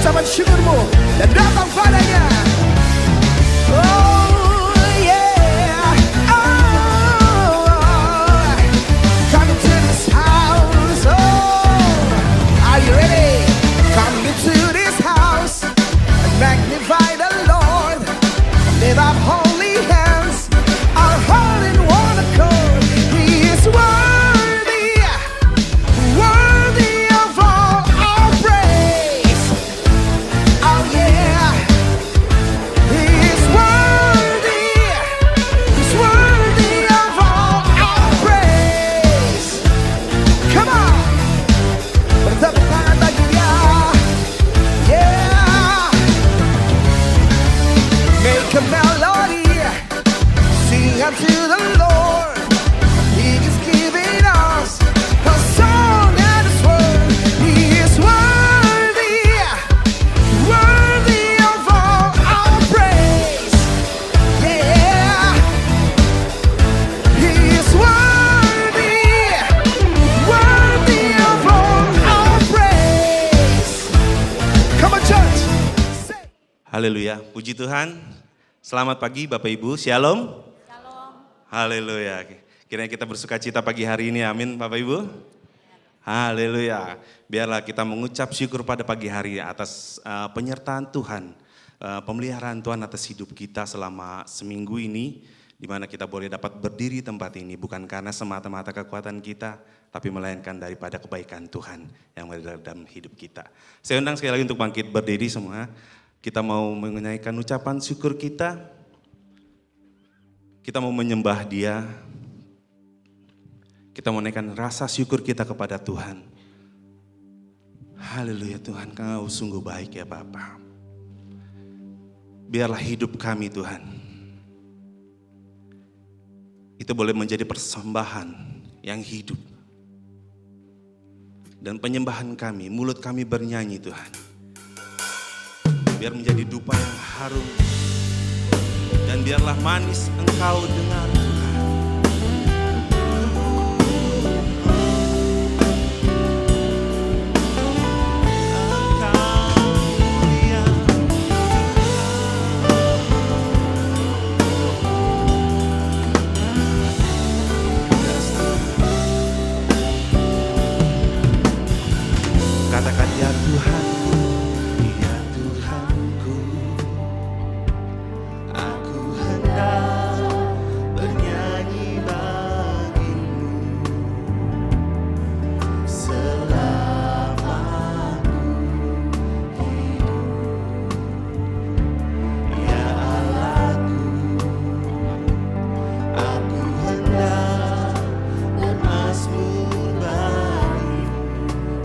ucapan syukurmu dan datang padanya. Oh yeah, oh, come into this house. Oh, are you ready? Come into this house and magnify the Lord. Lift up holy hands, our heart in one accord. He is worthy, worthy of all our praise. Oh yeah, He is worthy, He's worthy of all our praise. Come on, bertepuk tangan bagi Dia. Yeah, make a melody, sing unto the Lord. He is giving us a song and His word. He is worthy, worthy of all our praise. Yeah, He is worthy, worthy of all our praise. Come on, church. Say. Haleluya, puji Tuhan. Selamat pagi Bapak Ibu, Shalom. Shalom. Haleluya. Kiranya kita bersuka cita pagi hari ini, amin Bapak Ibu. Haleluya. Biarlah kita mengucap syukur pada pagi hari atas penyertaan Tuhan, pemeliharaan Tuhan atas hidup kita selama seminggu ini, di mana kita boleh dapat berdiri di tempat ini bukan karena semata-mata kekuatan kita, tapi melainkan daripada kebaikan Tuhan yang ada dalam hidup kita. Saya undang sekali lagi untuk bangkit berdiri semua. Kita mau menunaikan ucapan syukur kita. Kita mau menyembah Dia. Kita mau menaikkan rasa syukur kita kepada Tuhan. Haleluya Tuhan, Kau sungguh baik ya Bapa. Biarlah hidup kami Tuhan, itu boleh menjadi persembahan yang hidup. Dan penyembahan kami, mulut kami bernyanyi Tuhan. Biar menjadi dupa yang harum. Dan biarlah manis Engkau dengar Tuhan. Engkau mulia Katakan ya Tuhan, ya Tuhanku, aku hendak bernyanyi bagimu selama aku hidup. Ya Allahku, aku hendak bermazmur bagimu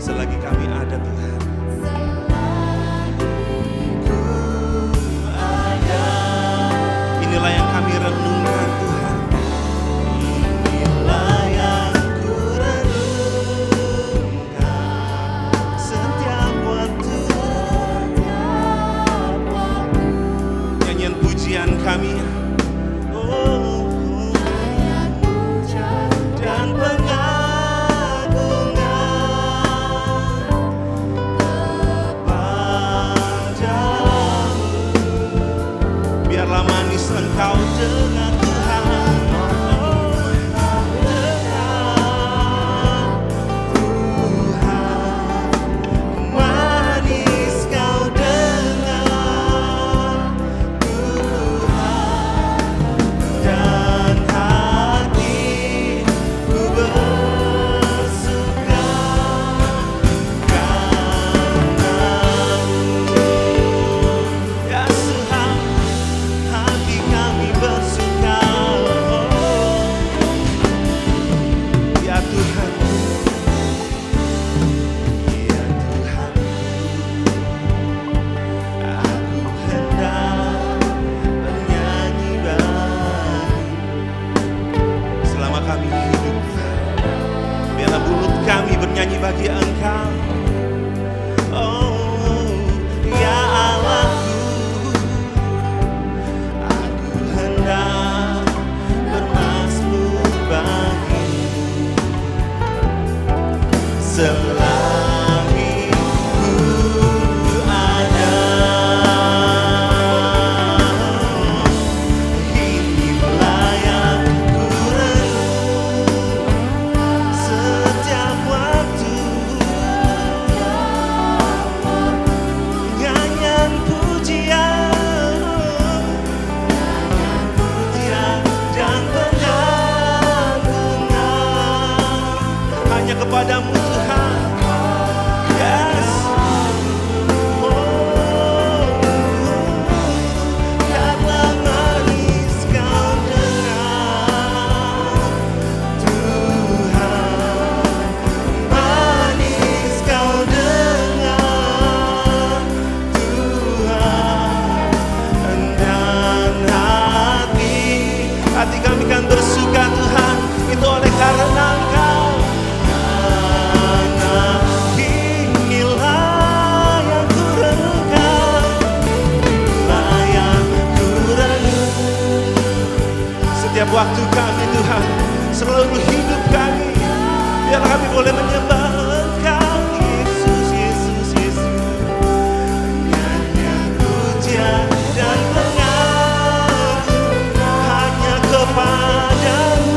selagi kami ada Tuhan. Inilah yang kami renungkan Tuhan. Inilah yang ku renungkan setiap waktu. Nyanyian pujian kami. Oh, dan pengagungan kepadamu. Biarlah manis Engkau dengar Tuhan. Oh, dengar Tuhan. Manis Kau dengar Tuhan. Dan hatiku bersuka karena-Mu. Ya Tuhan, hati kami bersuka. Ya Tuhan, ya Tuhan, aku hendak bernyanyi bagimu selama kami hidup. Biarlah mulut kami bernyanyi bagi Engkau. Oh, ya Allahku, aku hendak bermazmur bagimu selagi ku ada. kepadamu Tuhan. Yes. Biarlah manis kau dengar Tuhan, manis kau dengar Tuhan, dan hati kami kan bersuka Tuhan, itu oleh karena Engkau. Karena inilah yang ku renungkan, inilah yang ku renung. Setiap waktu kami Tuhan, seluruh hidup kami, biar kami boleh menyembah Engkau. Yesus, Yesus, Yesus. Hanya pujian dan pengagum hanya kepadamu.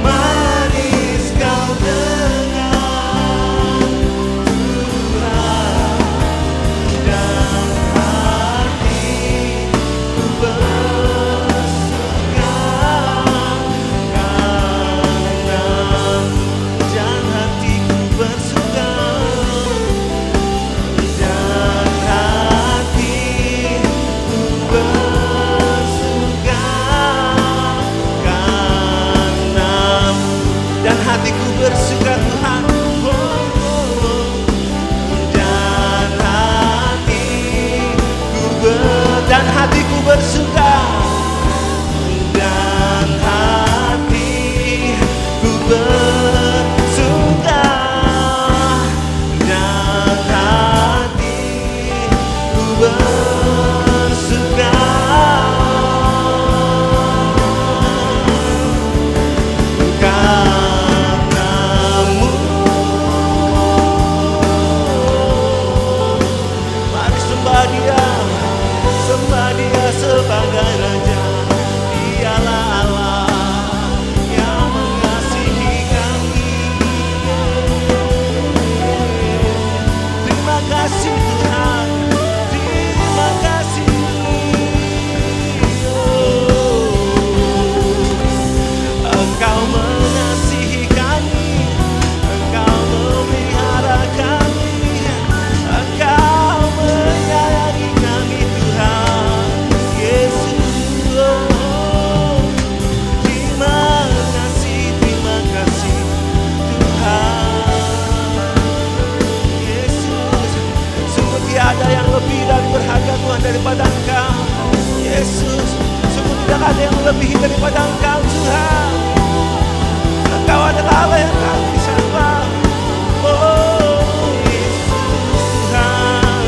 Manis kau dengar Tuhan, dan hatiku bersuka karenamu, dan hatiku bersuka, dan hatiku bersuka karenamu, dan hatiku bersuka Tuhan. Dan hatiku bersuka, dan hatiku bersuka, dan hatiku bersuka karenamu. Mari sembah Dia, sembah Dia sebagai Raja. Dialah Allah yang mengasihi kami. Terima kasih Tuhan, terima kasih. Engkau mengasihi kami, Engkau memelihara kami, Engkau menyayangi kami Tuhan. Yesus, terima kasih Tuhan. Yesus, sungguh tiada yang lebih dan berharga Tuhan daripada Engkau. Yesus, sungguh tidak ada yang lebih daripada Engkau Tuhan. Engkau adalah Allah yang kami sembah. Oh Yesus Tuhan,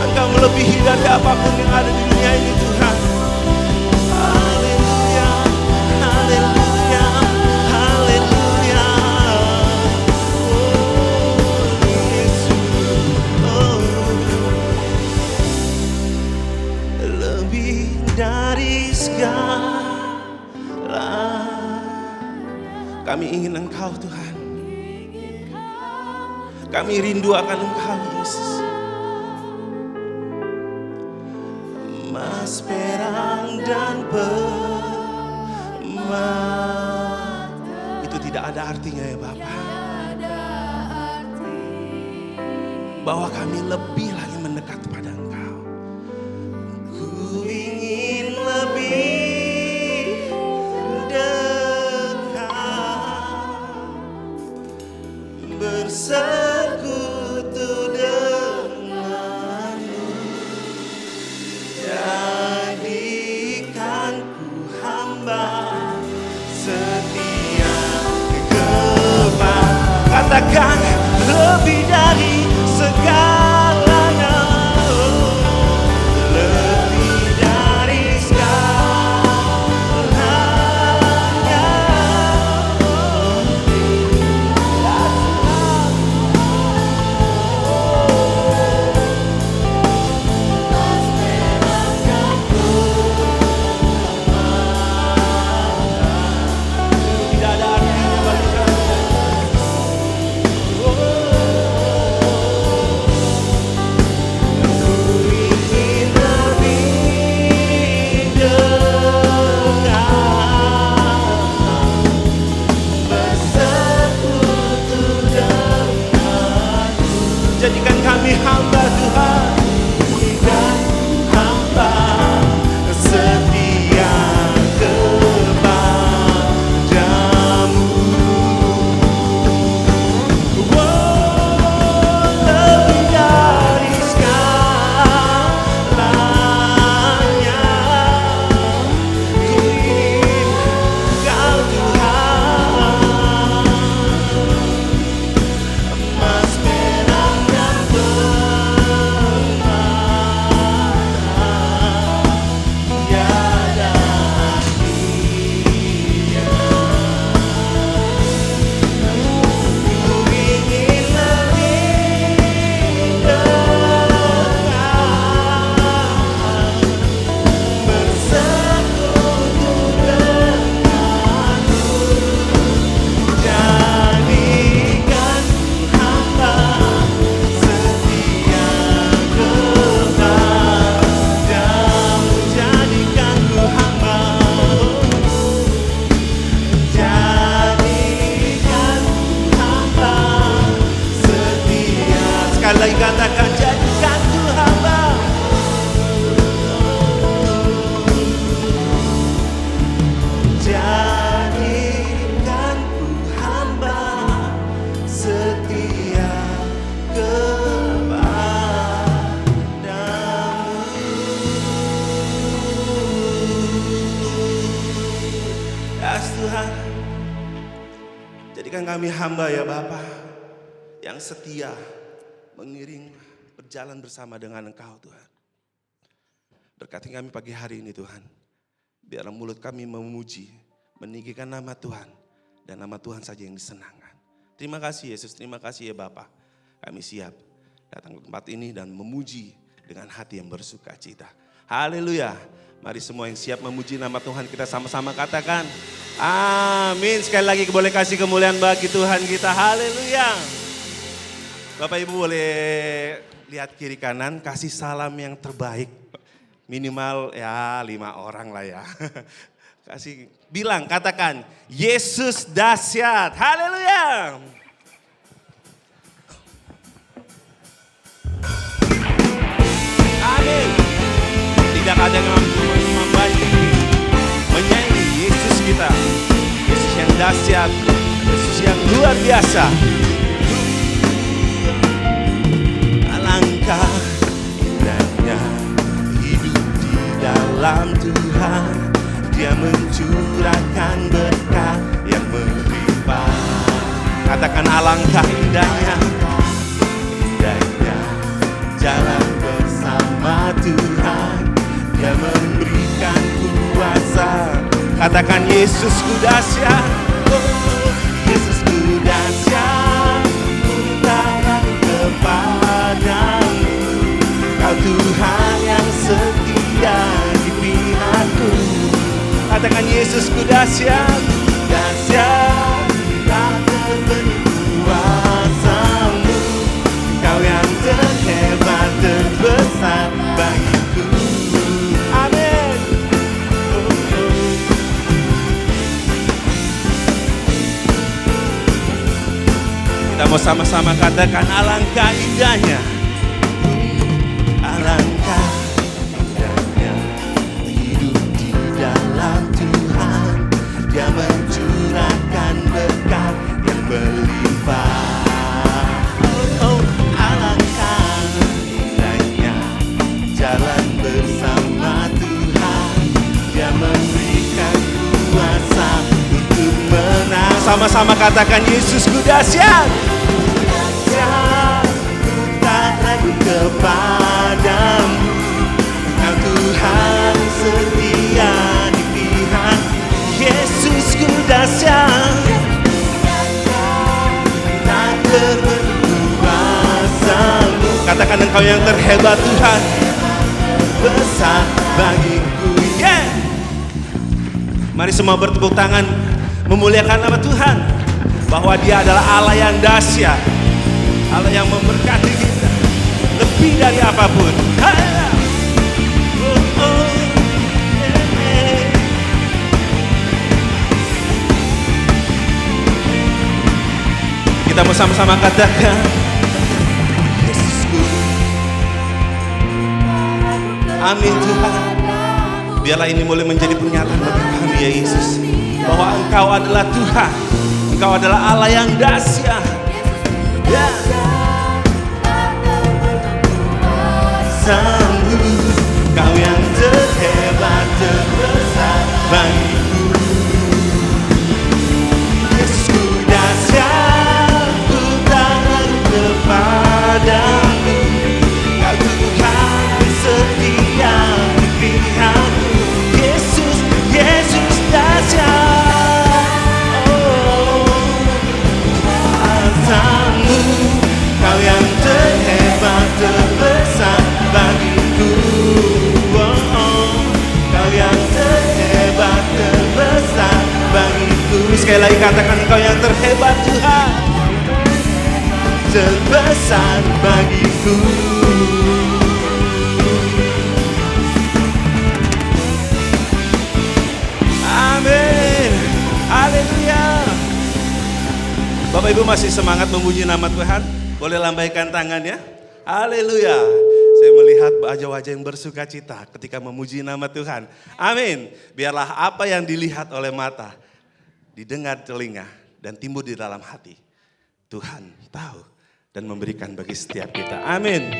Engkau melebihi dari apapun yang ada di dunia ini Tuhan. Haleluya, haleluya, haleluya. Oh Yesus, oh. Lebih dari segala kami ingin Engkau Tuhan. Kami rindu akan Engkau Yesus. Emas, perak dan permata itu tidak ada artinya ya Bapa, bahwa kami lebih lagi mendekat pada Engkau. Ku ingin lebih dekat, bersekutu denganmu. Jadikan ku hamba setia kepada. Katakan lebih dari segalanya, lebih dari segalanya. Tidak ada artinya bagi kami. Jadikan kami hamba ya Bapa yang setia mengiring berjalan bersama dengan Engkau Tuhan. Berkati kami pagi hari ini Tuhan. Biarlah mulut kami memuji, meninggikan nama Tuhan. Dan nama Tuhan saja yang disenangkan. Terima kasih Yesus, terima kasih ya Bapa. Kami siap datang ke tempat ini dan memuji dengan hati yang bersuka cita. Haleluya. Mari semua yang siap memuji nama Tuhan kita sama-sama katakan. Amin. Sekali lagi boleh kasih kemuliaan bagi Tuhan kita. Haleluya. Bapak Ibu boleh lihat kiri kanan, kasih salam yang terbaik. Minimal ya 5 orang lah ya. Kasih bilang, katakan, Yesus dahsyat. Haleluya. Amin. Tidak ada yang mampu membanding menyanyi Yesus kita. Yesus yang dahsyat, Yesus yang luar biasa. Alangkah indahnya hidup di dalam Tuhan. Dia mencurahkan berkat yang melimpah. Katakan alangkah indahnya, indahnya jalan bersama Tuhan. Dia memberikan kuasa. Katakan Yesusku dahsyat, oh, Yesusku dahsyat. Ku takkan kepadamu, Kau Tuhan yang setia di pihakku. Katakan Yesusku dahsyat, dahsyat, tak terbanding kuasa-Mu. Kau yang terhebat, terbesar bagiku. Amin. Kita mau sama-sama katakan alangkah indahnya. Alangkah indahnya hidup di dalam Tuhan. Dia mencurahkan berkat yang berlimpah. Oh, alangkah indahnya jalan bersama Tuhan. Dia memberikan kuasa untuk menang. Sama-sama katakan Yesusku dahsyat. Dahsyat, ku tak ragu kepadamu. Kau Tuhan setia di pihak. Yesusku dahsyat, tak terbanding kuasa-Mu. Katakan Engkau yang terhebat Tuhan, besar bagiku. Yeah. Mari semua bertepuk tangan memuliakan nama Tuhan, bahwa Dia adalah Allah yang dahsyat, Allah yang memberkati kita lebih dari apapun. Kita mau sama-sama katakan Yesusku. Amin Tuhan. Biarlah ini boleh menjadi pernyataan bagi kami ya Yesus, bahwa Engkau adalah Tuhan, Engkau adalah Allah yang dahsyat. Ya. Kau yang terhebat, terbesar bagiku. Yesusku dahsyat, ku tak ragu kepadamu. Kau Tuhan setia di pihakku. Yesus, Yesus dahsyat. Oh, asalmu, Kau yang terhebat, terbesar bagiku. Oh, oh, Kau yang terhebat, terbesar bagiku. Sekali lagi katakan Engkau yang terhebat Tuhan, terbesar bagiku. Amin. Haleluya. Bapak Ibu masih semangat memuji nama Tuhan? Boleh lambaikan tangannya. Haleluya. Saya melihat wajah-wajah yang bersuka cita ketika memuji nama Tuhan. Amin. Biarlah apa yang dilihat oleh mata, didengar telinga, dan timbul di dalam hati, Tuhan tahu dan memberikan bagi setiap kita. Amin.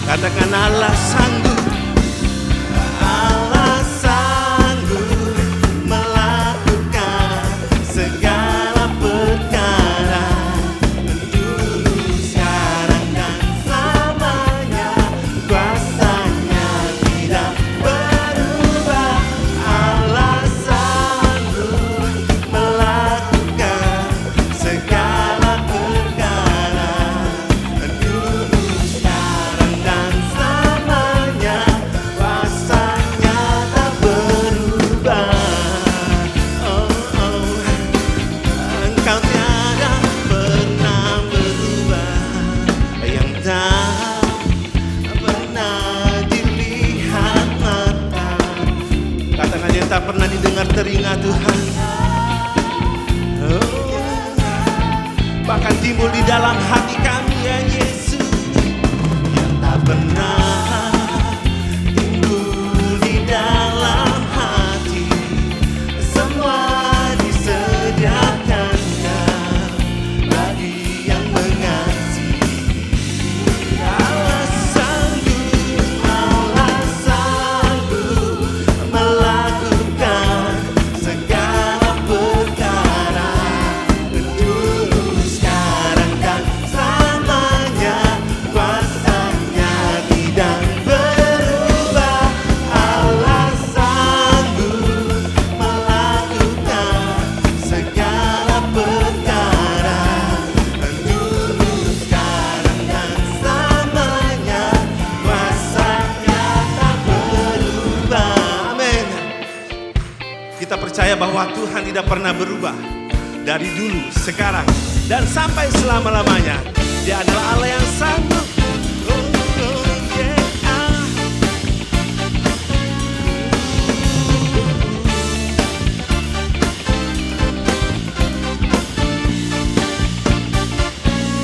Katakan Allah sanggup. Allah sanggup melakukan segala perkara. Dulu, sekarang, dan selamanya. Kuasanya tidak berubah. Allah sanggup melakukan segala perkara. Dulu, sekarang, dan selamanya. Kuasanya tak berubah. Oh, oh. Engkau tiada pernah berubah, yang tak pernah dilihat mata. Katakan yang tak pernah didengar telinga Tuhan. Oh, bahkan timbul di dalam hati kami ya Yesus, yang tak pernah timbul di dalam hati. Semua disediakannya bagi yang mengasihi. Allah sanggup melakukan segala perkara. Dulu, sekarang, dan selamanya. Kuasanya tidak berubah. Allah sanggup melakukan segala perkara. Dulu, sekarang, dan selamanya. Kuasanya tak berubah. Amin. Kita percaya bahwa Tuhan tidak pernah berubah. Dari dulu, sekarang, dan sampai selama-lamanya. Dia adalah Allah yang sanggup. Oh, oh, yeah.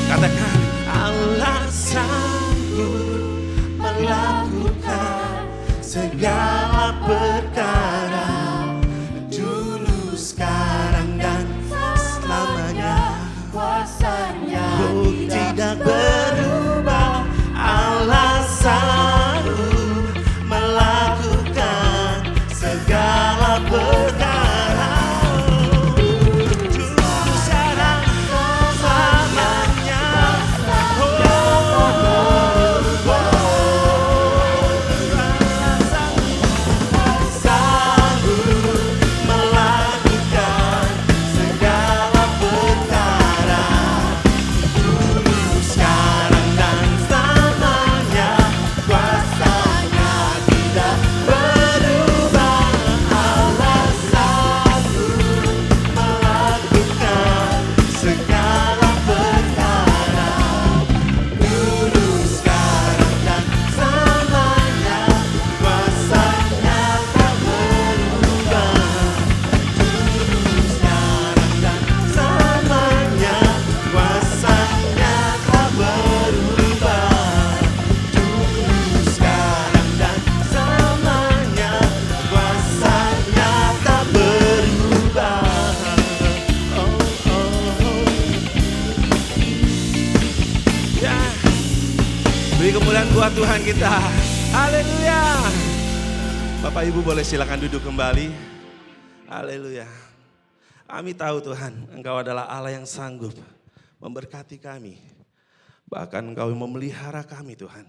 Katakan Allah sanggup melakukan segala perkara. Dulu, sekarang, dan selamanya. Kuasanya Oh, tidak berubah. Allah sanggup melakukan segala perkara. Dulu, sekarang, selamanya. Sanggup melakukan segala perkara. Dulu, sekarang, dan selamanya. Kuasanya tidak berubah. Allah sanggup melakukan segala perkara. Dulu, sekarang, dan selamanya. Kuasanya tak berubah. Dulu, sekarang, dan selamanya. Kuasanya tak berubah. Dulu, sekarang, dan selamanya. Kuasanya tak berubah. Oh, oh, oh. Ya, beri kemuliaan buat Tuhan kita. Haleluya. Bapak Ibu boleh silakan duduk kembali. Haleluya. Kami tahu Tuhan, Engkau adalah Allah yang sanggup memberkati kami. Bahkan Engkau memelihara kami Tuhan.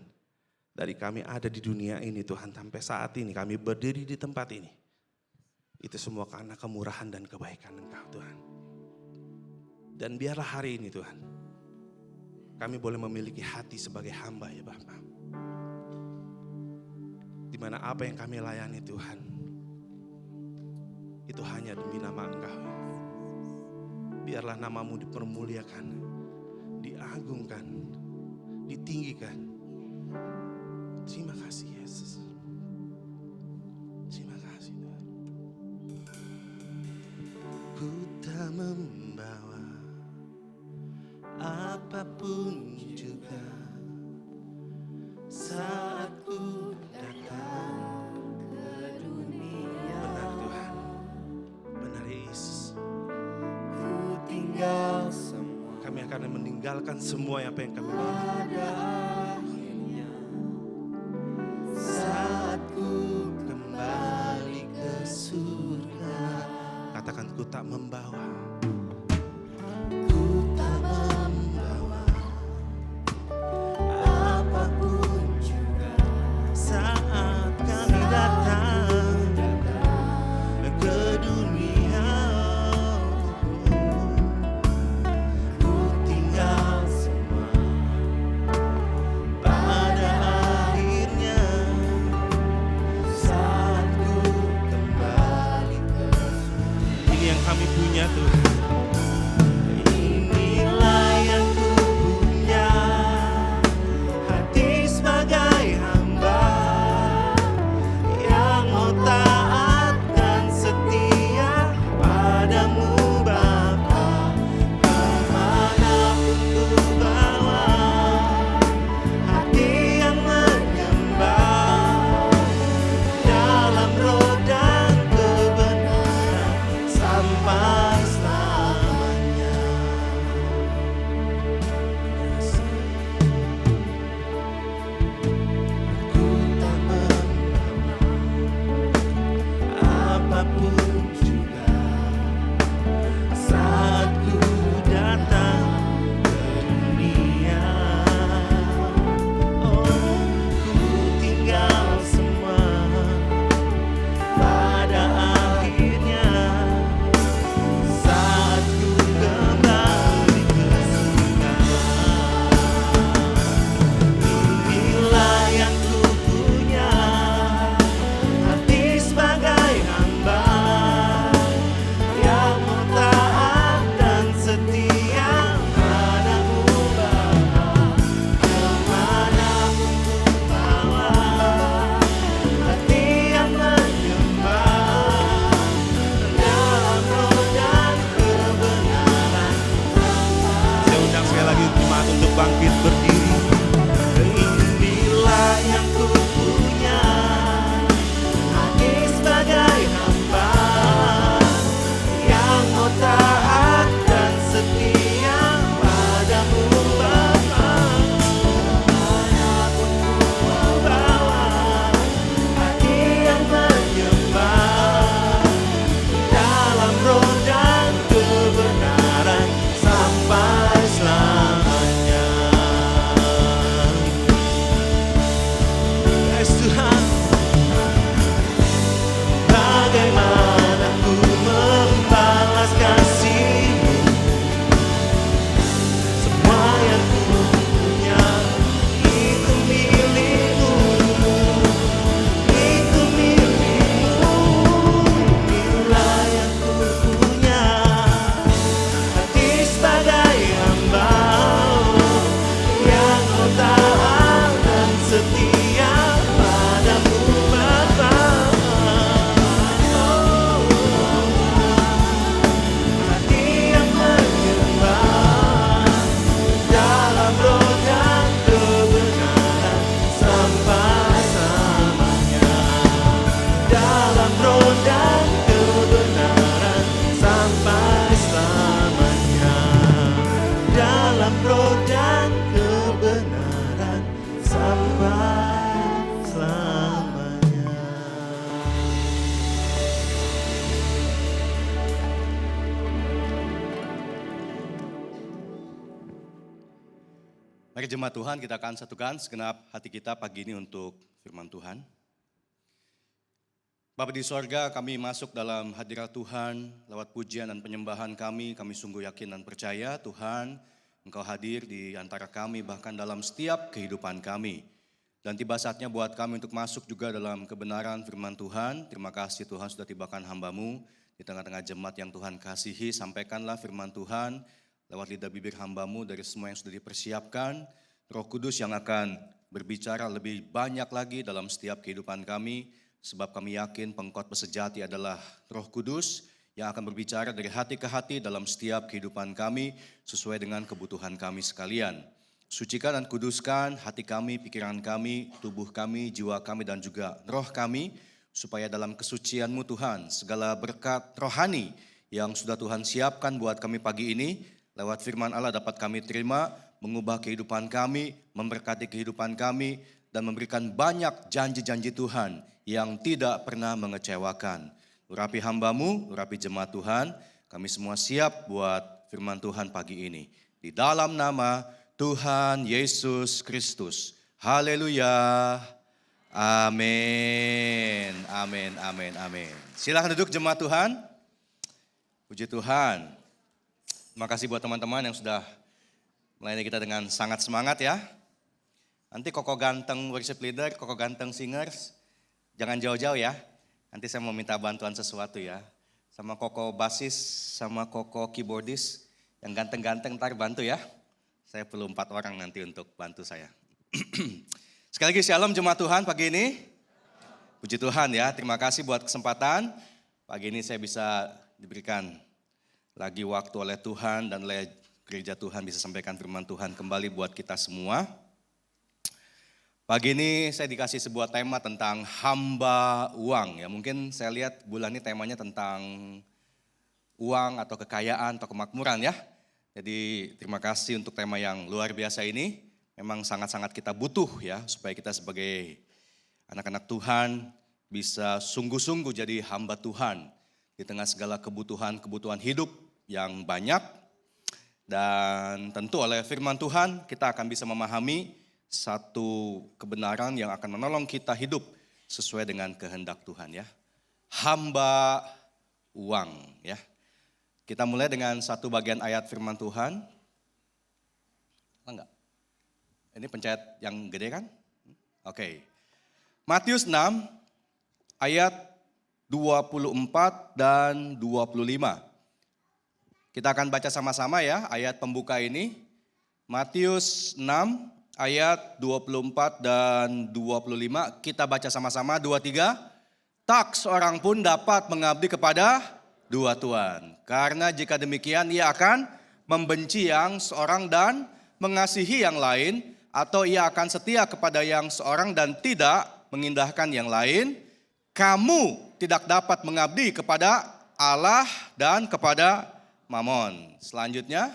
Dari kami ada di dunia ini Tuhan, sampai saat ini kami berdiri di tempat ini. Itu semua karena kemurahan dan kebaikan Engkau Tuhan. Dan biarlah hari ini Tuhan, kami boleh memiliki hati sebagai hamba ya Bapa. Di mana apa yang kami layani Tuhan, itu hanya demi nama Engkau. Biarlah namamu dipermuliakan, diagungkan, ditinggikan. Terima kasih Yesus. Terima kasih Tuhan. Ku tak membawa apapun juga saat ku datang ke dunia. Benar Tuhan, benar Yesus. ku tinggal semua Kami akan meninggalkan semua apa yang kami miliki. pada akhirnya. Mari jemaat Tuhan, kita akan satukan segenap hati kita pagi ini untuk firman Tuhan. Bapa di sorga, kami masuk dalam hadirat Tuhan lewat pujian dan penyembahan kami sungguh yakin dan percaya Tuhan Engkau hadir di antara kami bahkan dalam setiap kehidupan kami. Dan tiba saatnya buat kami untuk masuk juga dalam kebenaran firman Tuhan. Terima kasih Tuhan sudah tibakan hamba-Mu di tengah-tengah jemaat yang Tuhan kasihi. Sampaikanlah firman Tuhan lewat lidah bibir hamba-Mu dari semua yang sudah dipersiapkan. Roh Kudus yang akan berbicara lebih banyak lagi dalam setiap kehidupan kami. Sebab kami yakin pengkhotbah sejati adalah Roh Kudus yang akan berbicara dari hati ke hati dalam setiap kehidupan kami sesuai dengan kebutuhan kami sekalian. Sucikan dan kuduskan hati kami, pikiran kami, tubuh kami, jiwa kami dan juga roh kami. Supaya dalam kesucian-Mu Tuhan segala berkat rohani yang sudah Tuhan siapkan buat kami pagi ini. Lewat firman Allah dapat kami terima, mengubah kehidupan kami, memberkati kehidupan kami. Dan memberikan banyak janji-janji Tuhan yang tidak pernah mengecewakan. Urapi hamba-Mu, urapi jemaat Tuhan, kami semua siap buat firman Tuhan pagi ini. Di dalam nama Tuhan Yesus Kristus. Haleluya. Amin. Amin, amin, amin. Silakan duduk jemaat Tuhan. Puji Tuhan. Terima kasih buat teman-teman yang sudah melayani kita dengan sangat semangat ya. Nanti Koko Ganteng worship leader, Koko Ganteng singers, jangan jauh-jauh ya. Nanti saya mau minta bantuan sesuatu ya. Sama Koko basis, sama Koko keyboardis, yang ganteng-ganteng ntar bantu ya. Saya perlu 4 orang nanti untuk bantu saya. Sekali lagi shalom jemaat Tuhan pagi ini. Puji Tuhan ya, terima kasih buat kesempatan. Pagi ini saya bisa diberikan lagi waktu oleh Tuhan dan oleh gereja Tuhan bisa sampaikan firman Tuhan kembali buat kita semua. Pagi ini saya dikasih sebuah tema tentang hamba uang. Ya mungkin saya lihat bulan ini temanya tentang uang atau kekayaan atau kemakmuran ya. Jadi terima kasih untuk tema yang luar biasa ini. Memang sangat-sangat kita butuh ya supaya kita sebagai anak-anak Tuhan bisa sungguh-sungguh jadi hamba Tuhan di tengah segala kebutuhan hidup yang banyak. Dan tentu oleh firman Tuhan kita akan bisa memahami satu kebenaran yang akan menolong kita hidup sesuai dengan kehendak Tuhan ya. Hamba uang ya. Kita mulai dengan satu bagian ayat firman Tuhan. Enggak? Ini pencet yang gede kan? Oke. Matius 6 ayat 24 dan 25. Kita akan baca sama-sama ya ayat pembuka ini. Matius 6 ayat 24 dan 25. Kita baca sama-sama 2-3. Tak seorang pun dapat mengabdi kepada 2 tuan. Karena jika demikian ia akan membenci yang seorang dan mengasihi yang lain. Atau ia akan setia kepada yang seorang dan tidak mengindahkan yang lain. Kamu tidak dapat mengabdi kepada Allah dan kepada Mamon. Selanjutnya.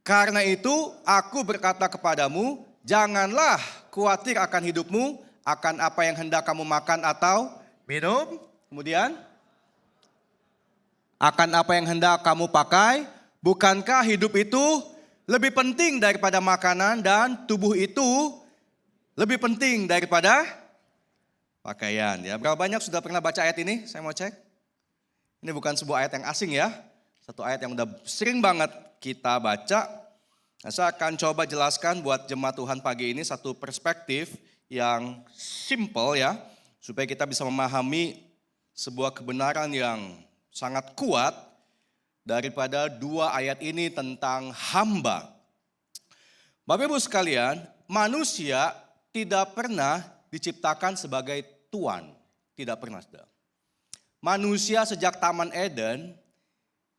Karena itu aku berkata kepadamu, janganlah khawatir akan hidupmu, akan apa yang hendak kamu makan atau minum. Kemudian, akan apa yang hendak kamu pakai, bukankah hidup itu lebih penting daripada makanan dan tubuh itu lebih penting daripada pakaian. Ya, berapa banyak sudah pernah baca ayat ini? Saya mau cek. Ini bukan sebuah ayat yang asing ya. Satu ayat yang udah sering banget kita baca. Nah, saya akan coba jelaskan buat jemaat Tuhan pagi ini satu perspektif yang simple ya. Supaya kita bisa memahami sebuah kebenaran yang sangat kuat daripada 2 ayat ini tentang hamba. Bapak Ibu sekalian, manusia tidak pernah diciptakan sebagai tuan. Tidak pernah. Manusia sejak Taman Eden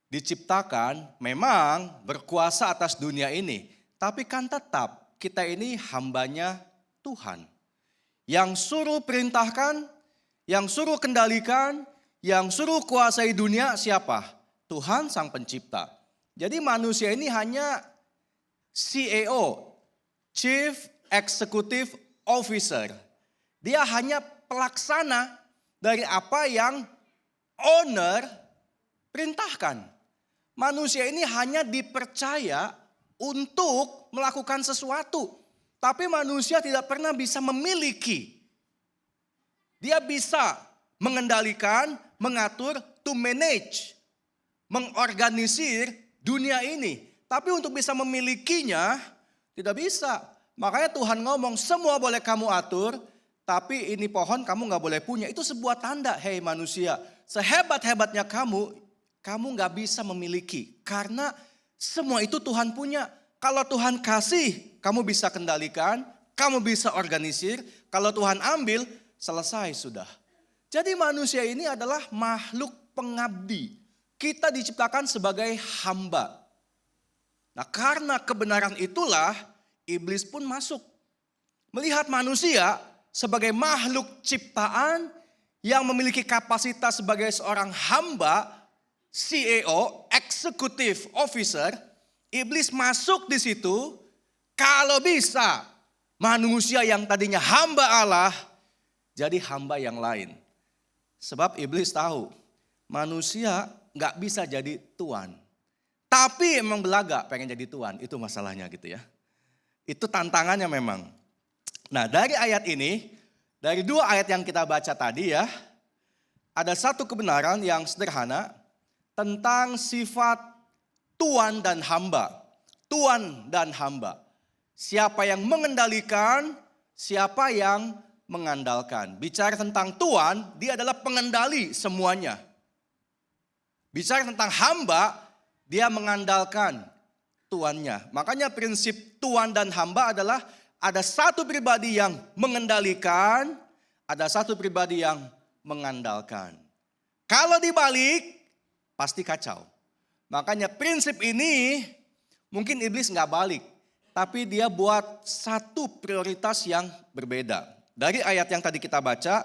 diciptakan memang berkuasa atas dunia ini. Tapi kan tetap kita ini hambanya Tuhan. Yang suruh perintahkan, yang suruh kendalikan, yang suruh kuasai dunia siapa? Tuhan Sang Pencipta. Jadi manusia ini hanya CEO, Chief Executive Officer. Dia hanya pelaksana dari apa yang owner perintahkan. Manusia ini hanya dipercaya untuk melakukan sesuatu. Tapi manusia tidak pernah bisa memiliki. Dia bisa mengendalikan, mengatur, to manage, mengorganisir dunia ini. Tapi untuk bisa memilikinya, tidak bisa. Makanya Tuhan ngomong, semua boleh kamu atur, tapi ini pohon kamu gak boleh punya. Itu sebuah tanda, hei manusia. Sehebat-hebatnya kamu gak bisa memiliki. Karena semua itu Tuhan punya. Kalau Tuhan kasih, kamu bisa kendalikan, kamu bisa organisir. Kalau Tuhan ambil, selesai sudah. Jadi manusia ini adalah makhluk pengabdi. Kita diciptakan sebagai hamba. Nah, karena kebenaran itulah iblis pun masuk. Melihat manusia sebagai makhluk ciptaan yang memiliki kapasitas sebagai seorang hamba, CEO, Executive Officer, iblis masuk di situ. Kalau bisa manusia yang tadinya hamba Allah jadi hamba yang lain. Sebab iblis tahu manusia gak bisa jadi tuan. Tapi emang belaga pengen jadi tuan, itu masalahnya gitu ya. Itu tantangannya memang. Nah dari ayat ini, dari 2 ayat yang kita baca tadi ya, ada satu kebenaran yang sederhana tentang sifat tuan dan hamba. Tuan dan hamba. Siapa yang mengendalikan, siapa yang mengandalkan. Bicara tentang tuan, dia adalah pengendali semuanya. Bicara tentang hamba, dia mengandalkan tuannya. Makanya prinsip tuan dan hamba adalah ada satu pribadi yang mengendalikan, ada satu pribadi yang mengandalkan. Kalau dibalik, pasti kacau. Makanya prinsip ini mungkin iblis nggak balik, tapi dia buat satu prioritas yang berbeda. Dari ayat yang tadi kita baca,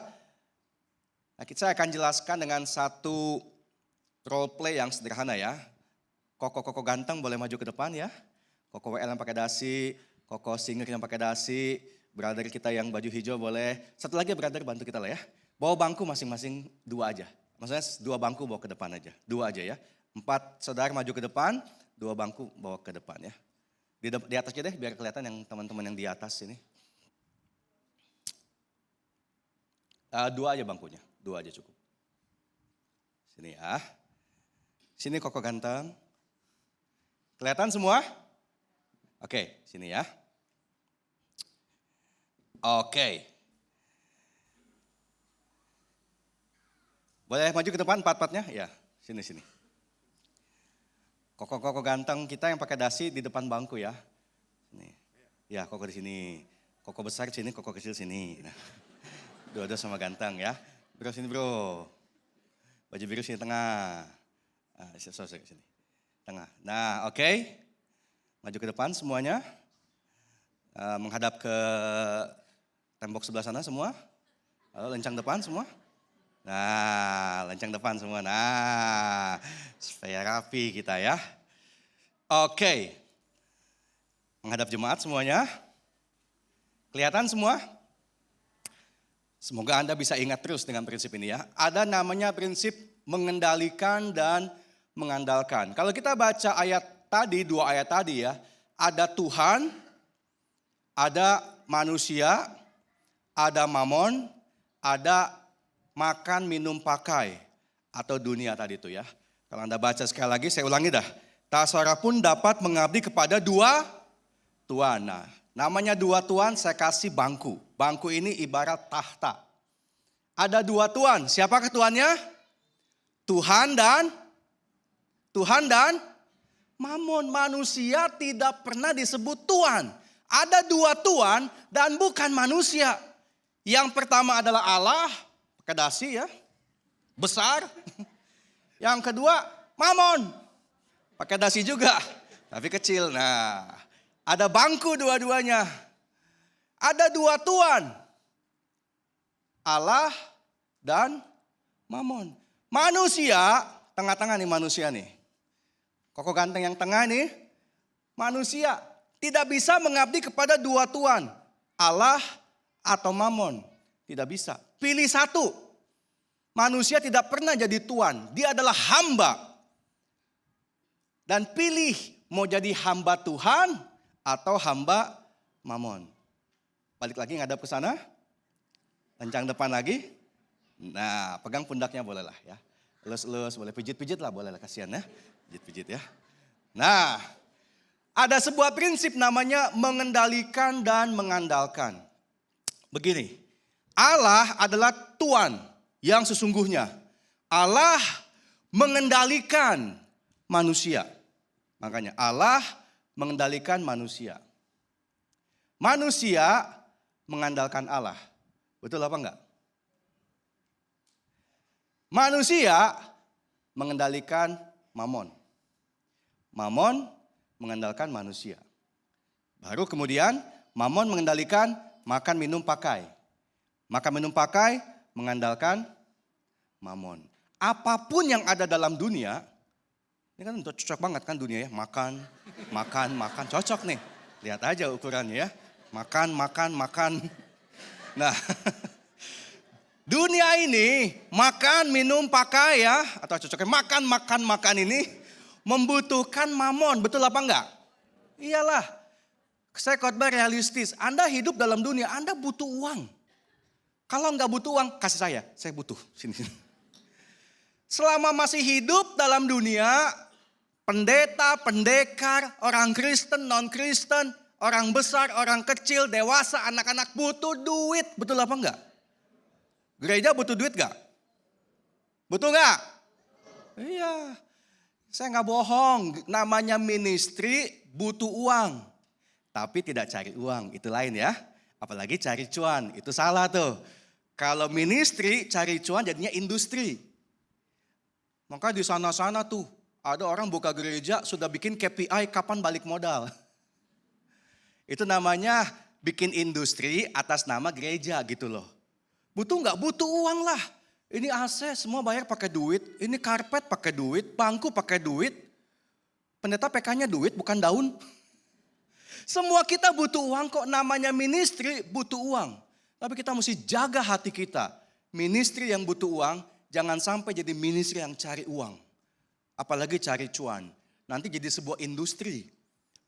saya akan jelaskan dengan satu role play yang sederhana ya. Koko-koko ganteng boleh maju ke depan ya. Koko WL yang pakai dasi, Koko singer yang pakai dasi, brother kita yang baju hijau boleh. Satu lagi brother bantu kita lah ya. Bawa bangku masing-masing 2 aja. Maksudnya 2 bangku bawa ke depan aja. 2 aja ya. 4 saudara maju ke depan, 2 bangku bawa ke depan ya. Di atasnya deh biar kelihatan yang teman-teman yang di atas ini. 2 aja bangkunya, 2 aja cukup. Sini ya. Sini Koko ganteng. Kelihatan semua? Oke, sini ya. Oke. Boleh maju ke depan 4-4-nya? Ya, sini. Koko-koko ganteng kita yang pakai dasi di depan bangku ya. Sini. Ya, Koko di sini. Koko besar sini, Koko kecil sini. Nah. Dua-dua sama ganteng ya. Bro sini bro. Baju biru sini tengah. Sini. Tengah. Nah oke. Maju ke depan semuanya. Menghadap ke tembok sebelah sana semua. Lalu lencang depan semua. Nah lencang depan semua. Nah supaya rapi kita ya. Oke. Menghadap jemaat semuanya. Kelihatan semua? Semoga Anda bisa ingat terus dengan prinsip ini ya. Ada namanya prinsip mengendalikan dan mengandalkan. Kalau kita baca ayat tadi, 2 ayat tadi ya. Ada Tuhan, ada manusia, ada mamon, ada makan, minum, pakai. Atau dunia tadi itu ya. Kalau Anda baca sekali lagi, saya ulangi dah. Tak seorang pun dapat mengabdi kepada 2 tuan. Nah, namanya 2 tuan saya kasih bangku. Bangku ini ibarat tahta. Ada 2 tuan. Siapakah tuannya? Tuhan dan mamon. Manusia tidak pernah disebut tuan. Ada 2 tuan dan bukan manusia. Yang pertama adalah Allah, pakai dasi ya, besar. Yang kedua mamon, pakai dasi juga, tapi kecil. Nah, ada bangku dua-duanya. Ada 2 tuan, Allah dan mamon. Manusia, tengah-tengah nih manusia nih. Koko ganteng yang tengah nih, manusia tidak bisa mengabdi kepada 2 tuan. Allah atau mamon, tidak bisa. Pilih satu. Manusia tidak pernah jadi tuan, dia adalah hamba. Dan pilih mau jadi hamba Tuhan atau hamba mamon? Balik lagi ngadap ke sana. Kencang depan lagi. Nah, pegang pundaknya boleh lah ya. Elus-elus, boleh pijit-pijit lah, boleh lah, kasihan ya. Pijit-pijit ya. Nah, ada sebuah prinsip namanya mengendalikan dan mengandalkan. Begini, Allah adalah Tuhan yang sesungguhnya. Allah mengendalikan manusia. Makanya Allah mengendalikan manusia. Manusia mengandalkan Allah. Betul apa enggak? Manusia mengendalikan mamon. Mamon mengandalkan manusia. Baru kemudian mamon mengendalikan makan, minum, pakai. Makan, minum, pakai mengandalkan mamon. Apapun yang ada dalam dunia, ini kan cocok banget kan dunia ya. Makan, makan, makan, cocok nih. Lihat aja ukurannya ya. Makan, makan, makan. Nah, dunia ini makan, minum, pakai ya. Atau cocoknya makan, makan, makan ini membutuhkan mamon. Betul apa enggak? Iyalah. Saya khotbah realistis. Anda hidup dalam dunia, Anda butuh uang. Kalau enggak butuh uang, kasih saya butuh. Sini. Selama masih hidup dalam dunia, pendeta, pendekar, orang Kristen, non-Kristen, orang besar, orang kecil, dewasa, anak-anak butuh duit. Betul apa enggak? Gereja butuh duit enggak? Betul enggak? Iya. Saya enggak bohong. Namanya ministry butuh uang. Tapi tidak cari uang. Itu lain ya. Apalagi cari cuan. Itu salah tuh. Kalau ministry cari cuan jadinya industri. Maka di sana-sana tuh ada orang buka gereja sudah bikin KPI kapan balik modal. Itu namanya bikin industri atas nama gereja gitu loh. Butuh nggak? Butuh uang lah. Ini AC semua bayar pakai duit. Ini karpet pakai duit. Bangku pakai duit. Pendeta PK-nya duit bukan daun. Semua kita butuh uang kok, namanya ministry butuh uang. Tapi kita mesti jaga hati kita. Ministry yang butuh uang jangan sampai jadi ministry yang cari uang. Apalagi cari cuan. Nanti jadi sebuah industri.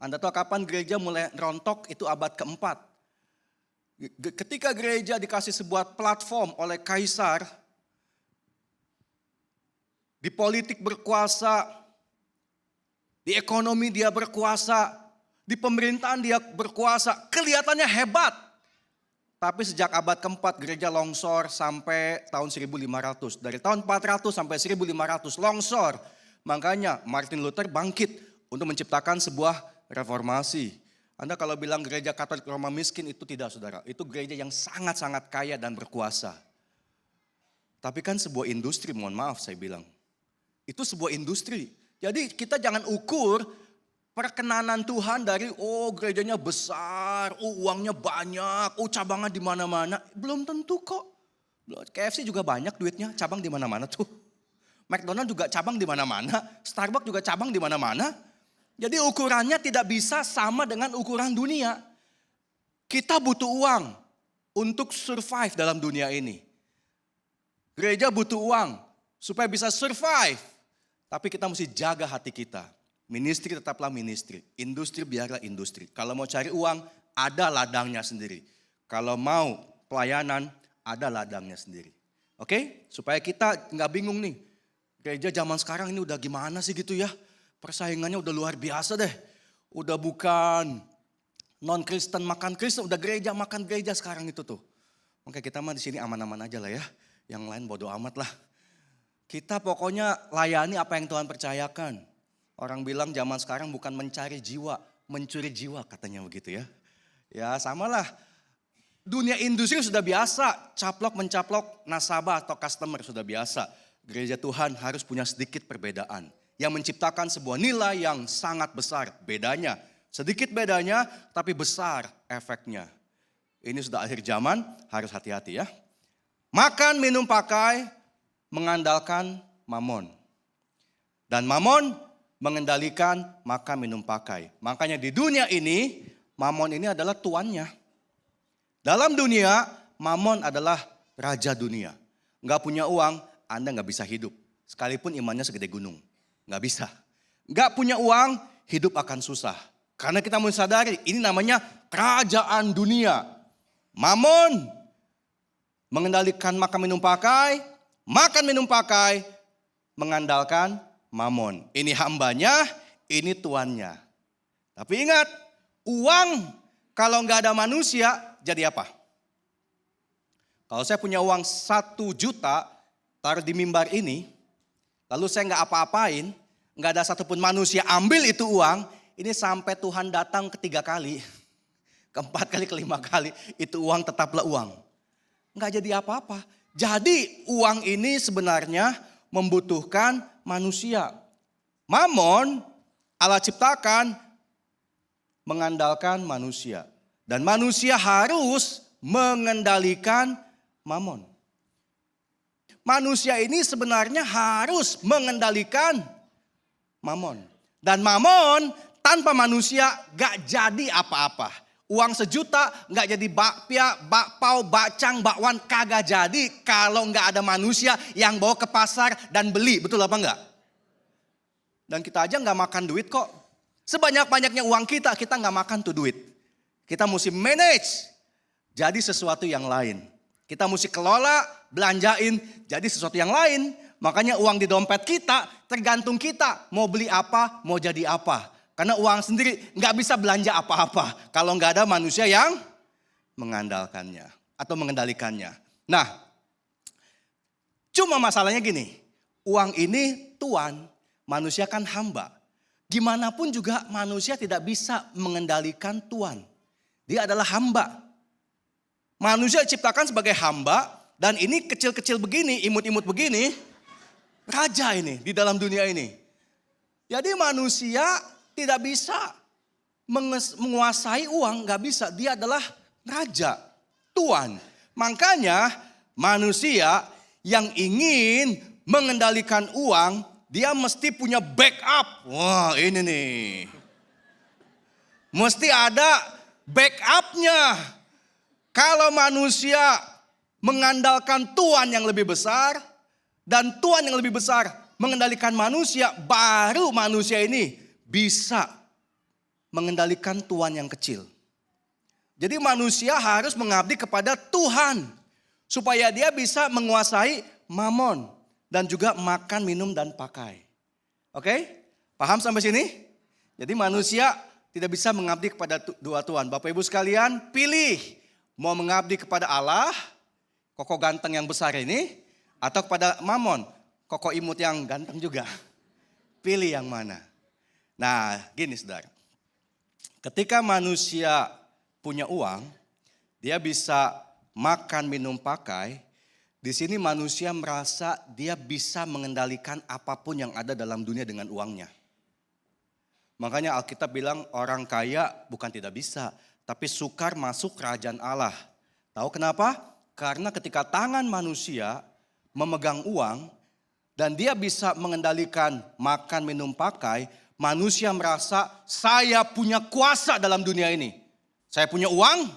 Anda tahu kapan gereja mulai rontok? Itu abad keempat. Ketika gereja dikasih sebuah platform oleh kaisar, di politik berkuasa, di ekonomi dia berkuasa, di pemerintahan dia berkuasa, kelihatannya hebat. Tapi sejak abad keempat gereja longsor sampai tahun 1500. Dari tahun 400 sampai 1500 longsor. Makanya Martin Luther bangkit untuk menciptakan sebuah reformasi. Anda kalau bilang gereja Katolik Roma miskin itu tidak saudara. Itu gereja yang sangat-sangat kaya dan berkuasa. Tapi kan sebuah industri, mohon maaf saya bilang. Itu sebuah industri. Jadi kita jangan ukur perkenanan Tuhan dari gerejanya besar, uangnya banyak, cabangan di mana-mana. Belum tentu kok. KFC juga banyak duitnya, cabang di mana-mana tuh. McDonald juga cabang di mana-mana, Starbucks juga cabang di mana-mana. Jadi ukurannya tidak bisa sama dengan ukuran dunia. Kita butuh uang untuk survive dalam dunia ini. Gereja butuh uang supaya bisa survive. Tapi kita mesti jaga hati kita. Ministry tetaplah ministry, industri biarlah industri. Kalau mau cari uang, ada ladangnya sendiri. Kalau mau pelayanan, ada ladangnya sendiri. Oke? Supaya kita nggak bingung nih. Gereja zaman sekarang ini udah gimana sih gitu ya. Persaingannya udah luar biasa deh. Udah bukan non-Kristen makan Kristen, udah gereja makan gereja sekarang itu tuh. Oke, kita mah di sini aman-aman aja lah ya. Yang lain bodo amat lah. Kita pokoknya layani apa yang Tuhan percayakan. Orang bilang zaman sekarang bukan mencari jiwa, mencuri jiwa katanya begitu ya. Ya samalah, dunia industri sudah biasa, caplok mencaplok nasabah atau customer sudah biasa. Gereja Tuhan harus punya sedikit perbedaan. Yang menciptakan sebuah nilai yang sangat besar bedanya. Sedikit bedanya tapi besar efeknya. Ini sudah akhir zaman, harus hati-hati ya. Makan, minum, pakai, mengandalkan mamon. Dan mamon mengendalikan makan, minum, pakai. Makanya di dunia ini, mamon ini adalah tuannya. Dalam dunia, mamon adalah raja dunia. Nggak punya uang, Anda nggak bisa hidup. Sekalipun imannya segede gunung. Nggak bisa. Nggak punya uang, hidup akan susah. Karena kita mau sadari ini namanya kerajaan dunia. Mamon mengendalikan makan minum pakai, mengandalkan mamon. Ini hambanya, ini tuannya. Tapi ingat, uang kalau nggak ada manusia jadi apa? Kalau saya punya uang 1 juta, taruh di mimbar ini, lalu saya nggak apa-apain, nggak ada satupun manusia ambil itu uang, ini sampai Tuhan datang ke-3 kali, ke-4 kali, ke-5 kali, itu uang tetaplah uang. Nggak jadi apa-apa. Jadi uang ini sebenarnya membutuhkan manusia. Mamon, Allah ciptakan mengandalkan manusia. Dan manusia harus mengendalikan mamon. Manusia ini sebenarnya harus mengendalikan mamon. Dan mamon tanpa manusia gak jadi apa-apa. Uang 1 juta gak jadi bakpia, bakpao, bakcang, bakwan kagak jadi kalau gak ada manusia yang bawa ke pasar dan beli. Betul apa enggak? Dan kita aja gak makan duit kok. Sebanyak-banyaknya uang kita gak makan tuh duit. Kita mesti manage jadi sesuatu yang lain. Kita mesti kelola, belanjain jadi sesuatu yang lain. Makanya uang di dompet kita tergantung kita mau beli apa, mau jadi apa. Karena uang sendiri nggak bisa belanja apa-apa kalau nggak ada manusia yang mengandalkannya atau mengendalikannya. Nah, cuma masalahnya gini, uang ini tuan, manusia kan hamba. Gimana pun juga manusia tidak bisa mengendalikan tuan. Dia adalah hamba. Manusia diciptakan sebagai hamba dan ini kecil-kecil begini, imut-imut begini, raja ini di dalam dunia ini. Jadi manusia tidak bisa menguasai uang, gak bisa. Dia adalah raja, tuan. Makanya manusia yang ingin mengendalikan uang, dia mesti punya backup. Wah ini nih. Mesti ada backupnya. Kalau manusia mengandalkan tuan yang lebih besar, dan tuan yang lebih besar mengendalikan manusia, baru manusia ini bisa mengendalikan tuan yang kecil. Jadi manusia harus mengabdi kepada Tuhan. Supaya dia bisa menguasai mamon. Dan juga makan, minum, dan pakai. Oke? Paham sampai sini? Jadi manusia tidak bisa mengabdi kepada 2 tuan. Bapak Ibu sekalian pilih. Mau mengabdi kepada Allah, koko ganteng yang besar ini. Atau kepada mamon, koko imut yang ganteng juga. Pilih yang mana? Nah, gini saudara. Ketika manusia punya uang, dia bisa makan, minum, pakai. Di sini manusia merasa dia bisa mengendalikan apapun yang ada dalam dunia dengan uangnya. Makanya Alkitab bilang orang kaya bukan tidak bisa, tapi sukar masuk kerajaan Allah. Tahu kenapa? Karena ketika tangan manusia memegang uang dan dia bisa mengendalikan makan, minum, pakai, manusia merasa saya punya kuasa dalam dunia ini. Saya punya uang,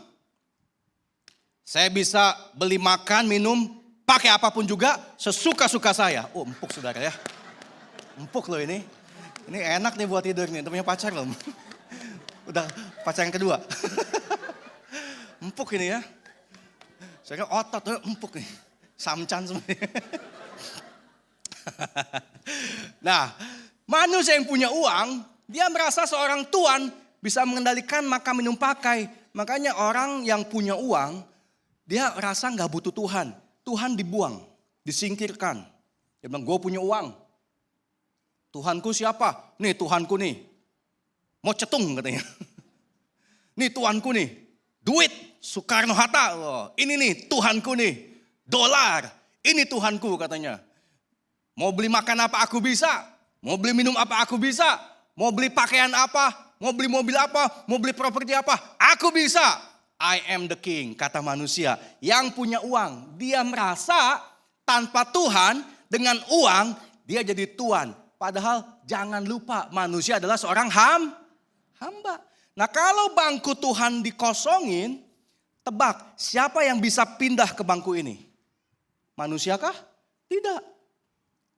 saya bisa beli makan, minum, pakai apapun juga sesuka-suka saya. Oh empuk saudara ya, empuk loh ini. Ini enak nih buat tidur nih, punya pacar loh. Udah pacar yang kedua. Empuk ini ya. Saya kira otot tuh empuk nih, samcan semuanya. Nah, manusia yang punya uang, dia merasa seorang tuan bisa mengendalikan makan, minum, pakai. Makanya orang yang punya uang, dia rasa gak butuh Tuhan. Tuhan dibuang, disingkirkan. Dia bilang, gue punya uang. Tuhanku siapa? Nih Tuhanku nih. Mau cetung katanya. Nih Tuhanku nih. Duit, Soekarno-Hatta. Oh, ini nih Tuhanku nih. Dolar, ini Tuhanku katanya. Mau beli makan apa aku bisa. Mau beli minum apa aku bisa. Mau beli pakaian apa. Mau beli mobil apa. Mau beli properti apa. Aku bisa. I am the king, kata manusia. Yang punya uang. Dia merasa tanpa Tuhan, dengan uang, dia jadi tuan. Padahal jangan lupa manusia adalah seorang hamba. Nah kalau bangku Tuhan dikosongin, tebak siapa yang bisa pindah ke bangku ini? Manusia kah? Tidak.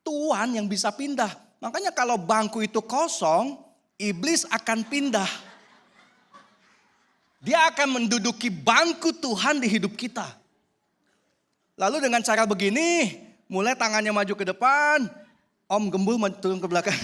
Tuhan yang bisa pindah. Makanya kalau bangku itu kosong, iblis akan pindah. Dia akan menduduki bangku Tuhan di hidup kita. Lalu dengan cara begini, mulai tangannya maju ke depan, Om Gembul turun ke belakang.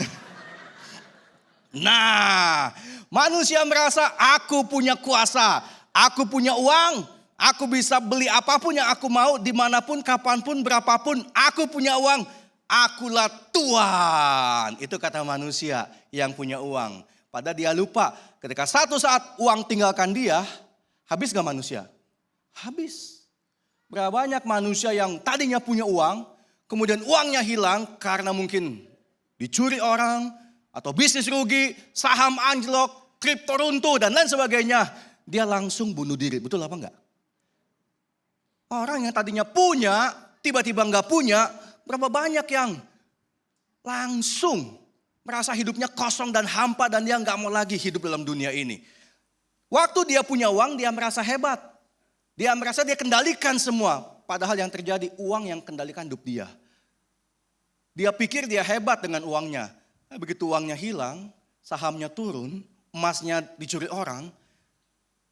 Nah, manusia merasa aku punya kuasa, aku punya uang, aku bisa beli apapun yang aku mau, dimanapun, kapanpun, berapapun, aku punya uang, akulah Tuhan. Itu kata manusia yang punya uang. Padahal dia lupa ketika satu saat uang tinggalkan dia, habis gak manusia? Habis. Berapa banyak manusia yang tadinya punya uang, kemudian uangnya hilang karena mungkin dicuri orang, atau bisnis rugi, saham anjlok, kripto runtuh dan lain sebagainya. Dia langsung bunuh diri, betul apa enggak? Orang yang tadinya punya, tiba-tiba enggak punya, berapa banyak yang langsung merasa hidupnya kosong dan hampa dan dia nggak mau lagi hidup dalam dunia ini. Waktu dia punya uang, dia merasa hebat. Dia merasa dia kendalikan semua. Padahal yang terjadi, uang yang kendalikan hidup dia. Dia pikir dia hebat dengan uangnya. Begitu uangnya hilang, sahamnya turun, emasnya dicuri orang,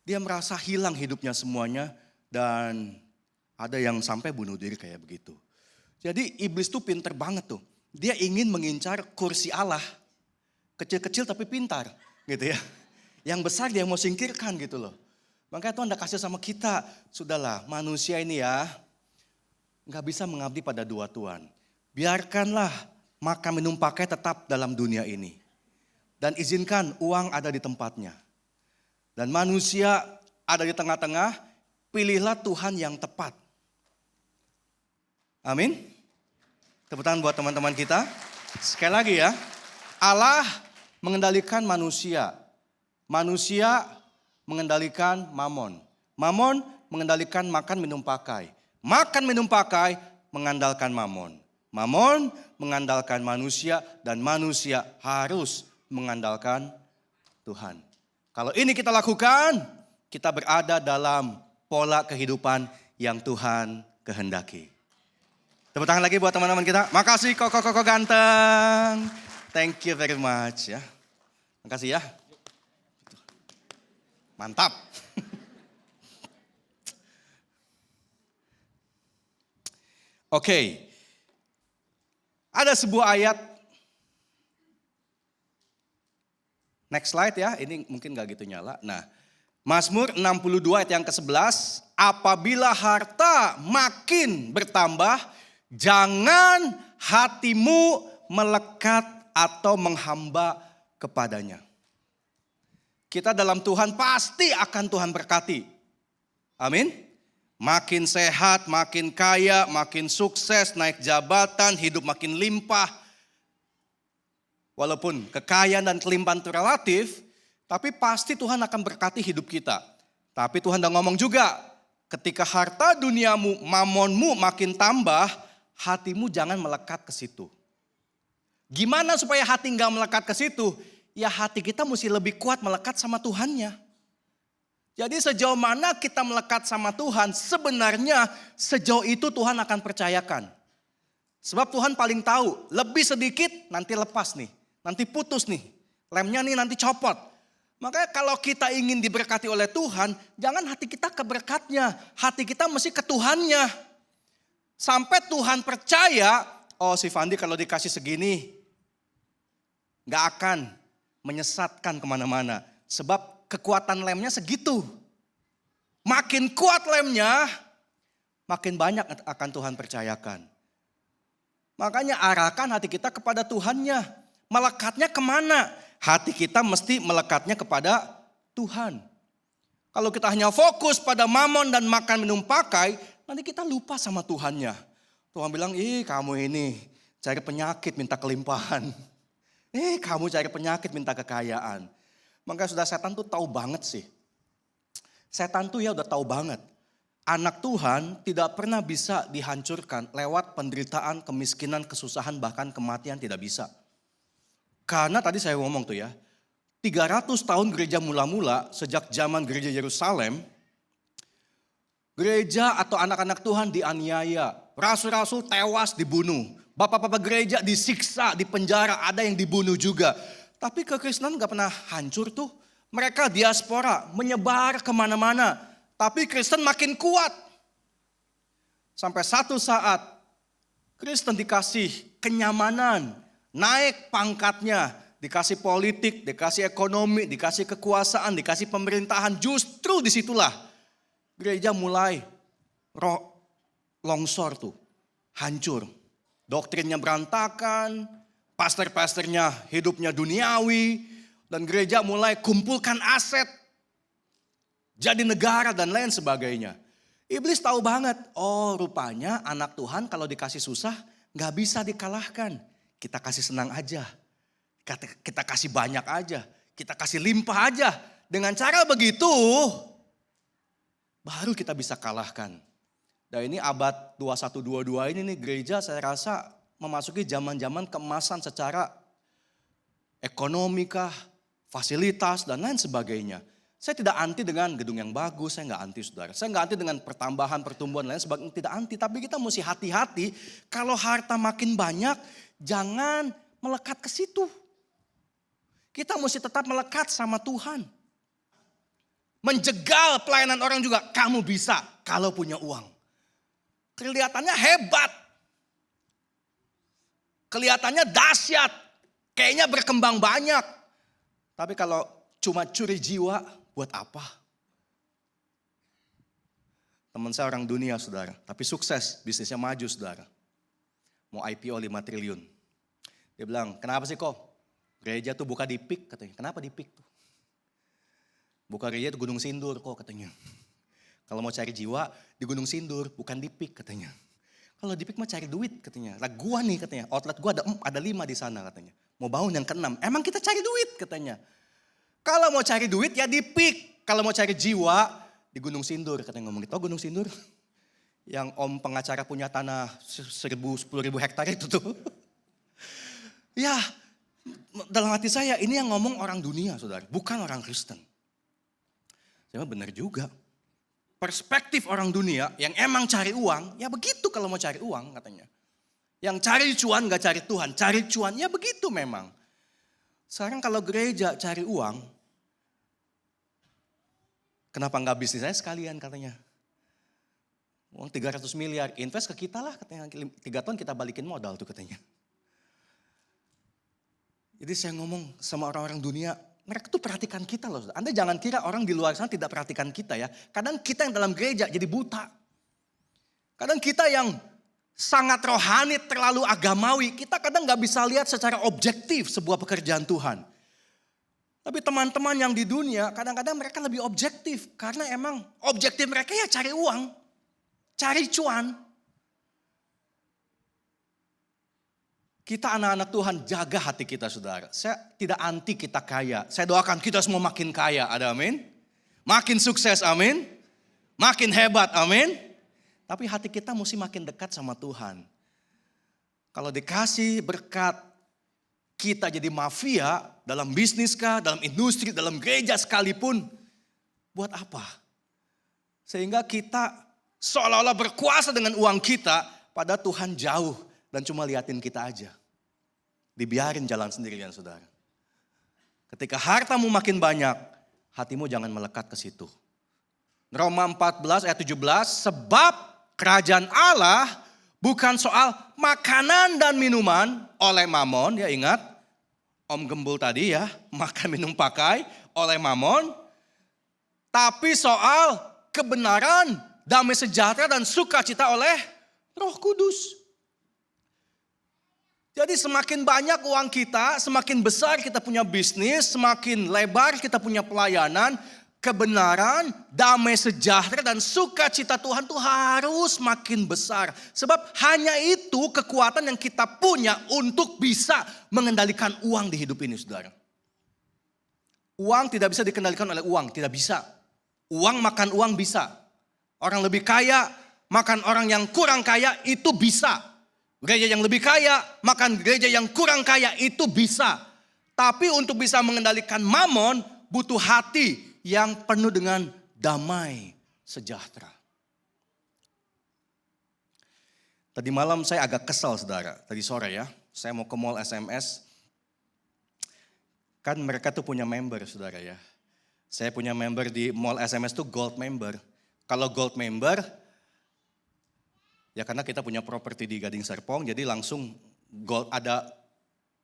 dia merasa hilang hidupnya semuanya. Dan ada yang sampai bunuh diri kayak begitu. Jadi iblis tuh pinter banget tuh. Dia ingin mengincar kursi Allah. Kecil-kecil tapi pintar gitu ya. Yang besar dia mau singkirkan gitu loh. Makanya Tuhan udah kasih sama kita. Sudahlah, manusia ini ya gak bisa mengabdi pada dua Tuhan. Biarkanlah makan minum pakai tetap dalam dunia ini. Dan izinkan uang ada di tempatnya. Dan manusia ada di tengah-tengah. Pilihlah Tuhan yang tepat. Amin. Tepuk tangan buat teman-teman kita. Sekali lagi ya. Allah mengendalikan manusia. Manusia mengendalikan mamon. Mamon mengendalikan makan minum pakai. Makan minum pakai mengandalkan mamon. Mamon mengandalkan manusia dan manusia harus mengandalkan Tuhan. Kalau ini kita lakukan, kita berada dalam pola kehidupan yang Tuhan kehendaki. Tepuk tangan lagi buat teman-teman kita. Makasih koko ganteng. Thank you very much ya. Makasih ya. Mantap. Oke. Ada sebuah ayat. Next slide ya. Ini mungkin gak gitu nyala. Nah, Mazmur 62 ayat yang ke-11. Apabila harta makin bertambah, jangan hatimu melekat atau menghamba kepadanya. Kita dalam Tuhan pasti akan Tuhan berkati. Amin. Makin sehat, makin kaya, makin sukses, naik jabatan, hidup makin limpah. Walaupun kekayaan dan kelimpahan itu relatif, tapi pasti Tuhan akan berkati hidup kita. Tapi Tuhan udah ngomong juga, ketika harta duniamu, mamonmu makin tambah, hatimu jangan melekat ke situ. Gimana supaya hati nggak melekat ke situ? Ya hati kita mesti lebih kuat melekat sama Tuhannya. Jadi sejauh mana kita melekat sama Tuhan, sebenarnya sejauh itu Tuhan akan percayakan. Sebab Tuhan paling tahu, lebih sedikit nanti lepas nih, nanti putus nih, lemnya nih nanti copot. Makanya kalau kita ingin diberkati oleh Tuhan, jangan hati kita ke berkatnya, hati kita mesti ke Tuhannya. Sampai Tuhan percaya, oh si Fandi kalau dikasih segini, gak akan menyesatkan kemana-mana. Sebab kekuatan lemnya segitu. Makin kuat lemnya, makin banyak akan Tuhan percayakan. Makanya arahkan hati kita kepada Tuhannya. Melekatnya kemana? Hati kita mesti melekatnya kepada Tuhan. Kalau kita hanya fokus pada mamon dan makan minum pakai, nanti kita lupa sama Tuhannya. Tuhan bilang, kamu ini cari penyakit minta kelimpahan. Kamu cari penyakit minta kekayaan. Makanya sudah setan tuh tahu banget sih. Setan tuh ya udah tahu banget. Anak Tuhan tidak pernah bisa dihancurkan lewat penderitaan, kemiskinan, kesusahan, bahkan kematian tidak bisa. Karena tadi saya ngomong tuh ya, 300 tahun gereja mula-mula sejak zaman gereja Yerusalem, gereja atau anak-anak Tuhan dianiaya, rasul-rasul tewas dibunuh, bapak-bapak gereja disiksa, dipenjara, ada yang dibunuh juga. Tapi kekristenan gak pernah hancur tuh. Mereka diaspora, menyebar kemana-mana. Tapi Kristen makin kuat. Sampai satu saat Kristen dikasih kenyamanan, naik pangkatnya, dikasih politik, dikasih ekonomi, dikasih kekuasaan, dikasih pemerintahan. Justru disitulah gereja mulai longsor tuh, hancur. Doktrinnya berantakan, pastor-pastornya hidupnya duniawi, dan gereja mulai kumpulkan aset, jadi negara dan lain sebagainya. Iblis tahu banget, oh rupanya anak Tuhan kalau dikasih susah gak bisa dikalahkan. Kita kasih senang aja, kita kasih banyak aja, kita kasih limpah aja. Dengan cara begitu, baru kita bisa kalahkan. Dan ini abad 21-22 ini nih gereja saya rasa memasuki zaman-zaman keemasan secara ekonomi kah, fasilitas dan lain sebagainya. Saya tidak anti dengan gedung yang bagus, saya nggak anti saudara. Saya nggak anti dengan pertambahan, pertumbuhan lain sebagainya, tidak anti. Tapi kita mesti hati-hati kalau harta makin banyak, jangan melekat ke situ. Kita mesti tetap melekat sama Tuhan. Menjegal pelayanan orang juga, kamu bisa kalau punya uang. Kelihatannya hebat. Kelihatannya dahsyat. Kayaknya berkembang banyak. Tapi kalau cuma curi jiwa, buat apa? Teman saya orang dunia saudara, tapi sukses, bisnisnya maju saudara. Mau IPO 5 triliun. Dia bilang, kenapa sih kok gereja tuh buka di PIK katanya. Kenapa di PIK tuh? Buka gereja itu Gunung Sindur kok katanya. Kalau mau cari jiwa di Gunung Sindur, bukan di PIK katanya. Kalau di PIK mah cari duit katanya. Lah gua nih katanya, outlet gua ada 5 di sana katanya. Mau bangun yang ke-6, emang kita cari duit katanya. Kalau mau cari duit ya di PIK. Kalau mau cari jiwa di Gunung Sindur katanya ngomong gitu. Oh Gunung Sindur? Yang om pengacara punya tanah 10.000 hektar itu tuh. Ya dalam hati saya ini yang ngomong orang dunia saudara. Bukan orang Kristen. Saya benar juga. Perspektif orang dunia yang emang cari uang. Ya begitu kalau mau cari uang katanya. Yang cari cuan gak cari Tuhan. Cari cuan ya begitu memang. Sekarang kalau gereja cari uang. Kenapa gak bisnis saya sekalian katanya. Uang 300 miliar invest ke kita lah katanya. 3 tahun kita balikin modal tuh katanya. Jadi saya ngomong sama orang-orang dunia. Mereka tuh perhatikan kita loh. Anda jangan kira orang di luar sana tidak perhatikan kita ya. Kadang kita yang dalam gereja jadi buta. Kadang kita yang sangat rohani, terlalu agamawi. Kita kadang gak bisa lihat secara objektif sebuah pekerjaan Tuhan. Tapi teman-teman yang di dunia kadang-kadang mereka lebih objektif. Karena emang objektif mereka ya cari uang. Cari cuan. Kita anak-anak Tuhan jaga hati kita saudara. Saya tidak anti kita kaya. Saya doakan kita semua makin kaya. Ada amin. Makin sukses amin. Makin hebat amin. Tapi hati kita mesti makin dekat sama Tuhan. Kalau dikasih berkat, kita jadi mafia dalam bisnis kah, dalam industri, dalam gereja sekalipun. Buat apa? Sehingga kita seolah-olah berkuasa dengan uang kita, padahal Tuhan jauh dan cuma liatin kita aja. Dibiarin jalan sendirian saudara. Ketika hartamu makin banyak, hatimu jangan melekat ke situ. Roma 14 ayat 17, sebab kerajaan Allah bukan soal makanan dan minuman oleh mamon. Ya ingat, Om Gembul tadi ya, makan minum pakai oleh mamon. Tapi soal kebenaran, damai sejahtera dan sukacita oleh Roh Kudus. Jadi semakin banyak uang kita, semakin besar kita punya bisnis, semakin lebar kita punya pelayanan, kebenaran, damai sejahtera dan sukacita Tuhan itu harus makin besar. Sebab hanya itu kekuatan yang kita punya untuk bisa mengendalikan uang di hidup ini saudara. Uang tidak bisa dikendalikan oleh uang, tidak bisa. Uang makan uang bisa. Orang lebih kaya makan orang yang kurang kaya itu bisa. Gereja yang lebih kaya makan gereja yang kurang kaya itu bisa. Tapi untuk bisa mengendalikan mamon butuh hati yang penuh dengan damai sejahtera. Tadi malam saya agak kesal saudara, tadi sore ya. Saya mau ke mall SMS. Kan mereka tuh punya member saudara ya. Saya punya member di Mall SMS tuh gold member. Kalau gold member, ya karena kita punya properti di Gading Serpong, jadi langsung gold, ada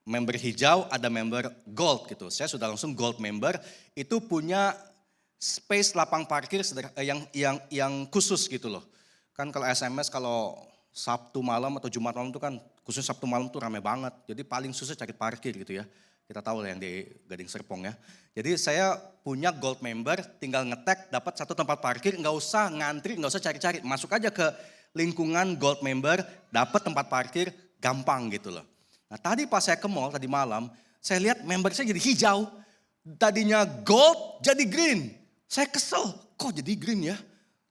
member hijau, ada member gold gitu. Saya sudah langsung gold member, itu punya space lapang parkir yang khusus gitu loh. Kan kalau SMS kalau Sabtu malam atau Jumat malam itu kan khusus Sabtu malam tuh rame banget. Jadi paling susah cari parkir gitu ya. Kita tahu lah yang di Gading Serpong ya. Jadi saya punya gold member, tinggal ngetek dapat satu tempat parkir, nggak usah ngantri, nggak usah cari-cari. Masuk aja ke lingkungan gold member, dapat tempat parkir, gampang gitu loh. Nah tadi pas saya ke mall tadi malam, saya lihat member saya jadi hijau. Tadinya gold jadi green. Saya kesel, kok jadi green ya?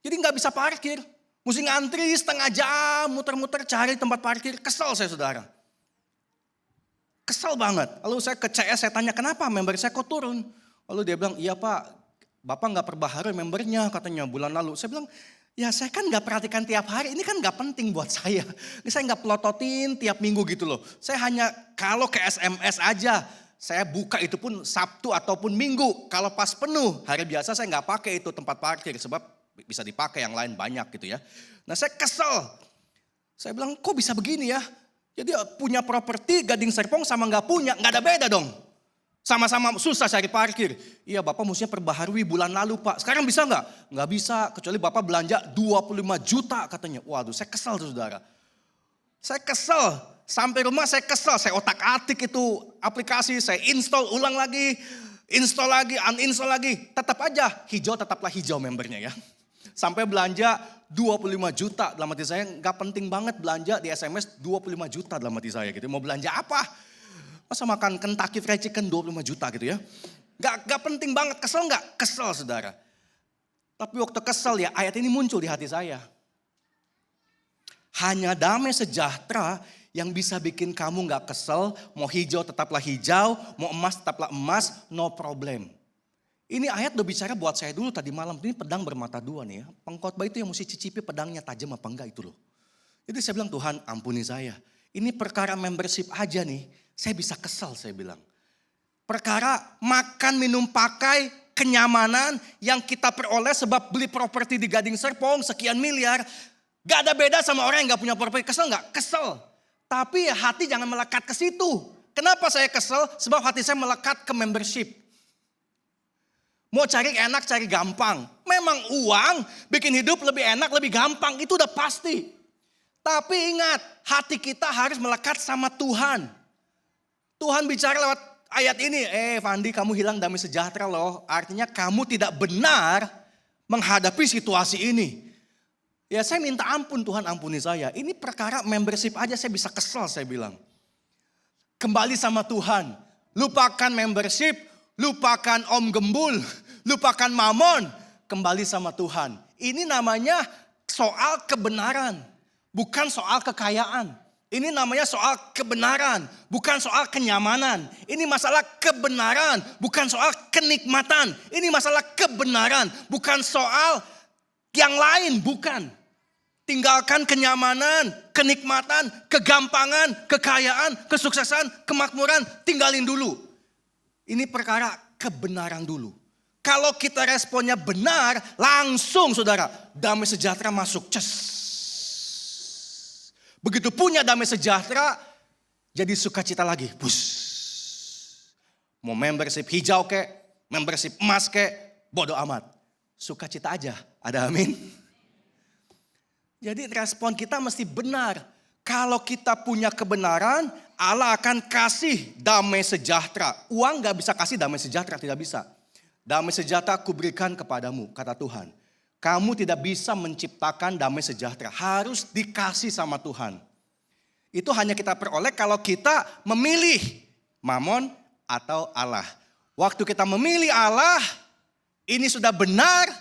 Jadi nggak bisa parkir. Mesti ngantri setengah jam, muter-muter cari tempat parkir. Kesel saya saudara. Kesel banget. Lalu saya ke CS, saya tanya kenapa member saya kok turun. Lalu dia bilang, iya Pak, Bapak nggak perbaharui membernya katanya bulan lalu. Saya bilang, ya saya kan nggak perhatikan tiap hari, ini kan nggak penting buat saya. Saya nggak pelototin tiap minggu gitu loh. Saya hanya kalau ke SMS aja, saya buka itu pun Sabtu ataupun Minggu. Kalau pas penuh, hari biasa saya nggak pakai itu tempat parkir sebab bisa dipakai yang lain banyak gitu ya. Nah saya kesel. Saya bilang kok bisa begini ya. Jadi punya properti Gading Serpong sama nggak punya, nggak ada beda dong. Sama-sama susah cari parkir. Iya Bapak mestinya perbaharui bulan lalu Pak. Sekarang bisa nggak? Nggak bisa, kecuali Bapak belanja 25 juta katanya. Waduh saya kesel tuh saudara. Saya kesel, sampai rumah saya kesel. Saya otak-atik itu aplikasi, saya install ulang lagi. Install lagi, uninstall lagi. Tetap aja hijau, tetaplah hijau membernya ya. Sampai belanja 25 juta dalam hati saya, nggak penting banget belanja di SMS 25 juta dalam hati saya gitu. Mau belanja apa? Masa makan Kentucky Fried Chicken 25 juta gitu ya. Nggak penting banget, kesel nggak? Kesel saudara. Tapi waktu kesel ya ayat ini muncul di hati saya. Hanya damai sejahtera yang bisa bikin kamu nggak kesel. Mau hijau tetaplah hijau, mau emas tetaplah emas, no problem. Ini ayat udah bicara buat saya dulu tadi malam. Ini pedang bermata dua nih ya. Pengkhotbah itu yang mesti cicipi pedangnya tajam apa enggak itu loh. Jadi saya bilang Tuhan ampuni saya. Ini perkara membership aja nih. Saya bisa kesal saya bilang. Perkara makan, minum, pakai, kenyamanan yang kita peroleh sebab beli properti di Gading Serpong sekian miliar. Gak ada beda sama orang yang gak punya properti. Kesel gak? Kesel. Tapi ya hati jangan melekat ke situ. Kenapa saya kesel? Sebab hati saya melekat ke membership. Mau cari enak, cari gampang. Memang uang bikin hidup lebih enak, lebih gampang. Itu udah pasti. Tapi ingat, hati kita harus melekat sama Tuhan. Tuhan bicara lewat ayat ini. Fandi kamu hilang damai sejahtera loh. Artinya kamu tidak benar menghadapi situasi ini. Ya saya minta ampun Tuhan ampuni saya. Ini perkara membership aja saya bisa kesel saya bilang. Kembali sama Tuhan. Lupakan membership. Lupakan om gembul, lupakan mamon, kembali sama Tuhan. Ini namanya soal kebenaran, bukan soal kekayaan. Ini namanya soal kebenaran, bukan soal kenyamanan. Ini masalah kebenaran, bukan soal kenikmatan. Ini masalah kebenaran, bukan soal yang lain, bukan. Tinggalkan kenyamanan, kenikmatan, kegampangan, kekayaan, kesuksesan, kemakmuran, tinggalin dulu. Ini perkara kebenaran dulu. Kalau kita responnya benar, langsung saudara, damai sejahtera masuk. Ces. Begitu punya damai sejahtera, jadi sukacita lagi. Bus. Mau membership hijau kek, membership emas kek, bodoh amat. Sukacita aja, ada amin. Jadi respon kita mesti benar. Kalau kita punya kebenaran, Allah akan kasih damai sejahtera. Uang gak bisa kasih damai sejahtera, tidak bisa. Damai sejahtera aku berikan kepadamu, kata Tuhan. Kamu tidak bisa menciptakan damai sejahtera, harus dikasih sama Tuhan. Itu hanya kita peroleh kalau kita memilih mamon atau Allah. Waktu kita memilih Allah, ini sudah benar,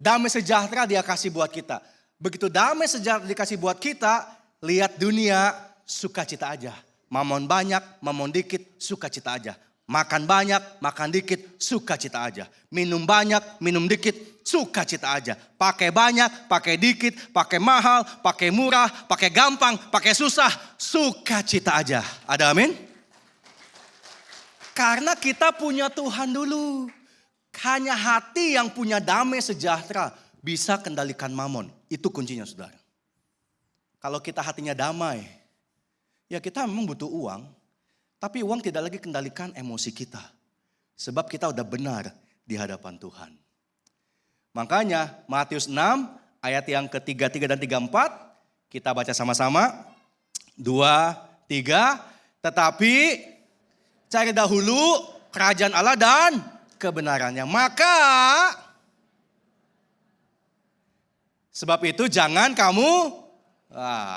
damai sejahtera dia kasih buat kita. Begitu damai sejahtera dikasih buat kita, lihat dunia, sukacita aja. Mamon banyak, mamon dikit, sukacita aja. Makan banyak, makan dikit, sukacita aja. Minum banyak, minum dikit, sukacita aja. Pakai banyak, pakai dikit, pakai mahal, pakai murah, pakai gampang, pakai susah, sukacita aja. Ada amin? Karena kita punya Tuhan dulu. Hanya hati yang punya damai sejahtera bisa kendalikan mamon. Itu kuncinya saudara. Kalau kita hatinya damai, ya kita memang butuh uang. Tapi uang tidak lagi kendalikan emosi kita. Sebab kita udah benar di hadapan Tuhan. Makanya Matius 6 ayat yang ke-33 dan 34. Kita baca sama-sama. 2, 3. Tetapi cari dahulu kerajaan Allah dan kebenarannya. Maka sebab itu jangan kamu,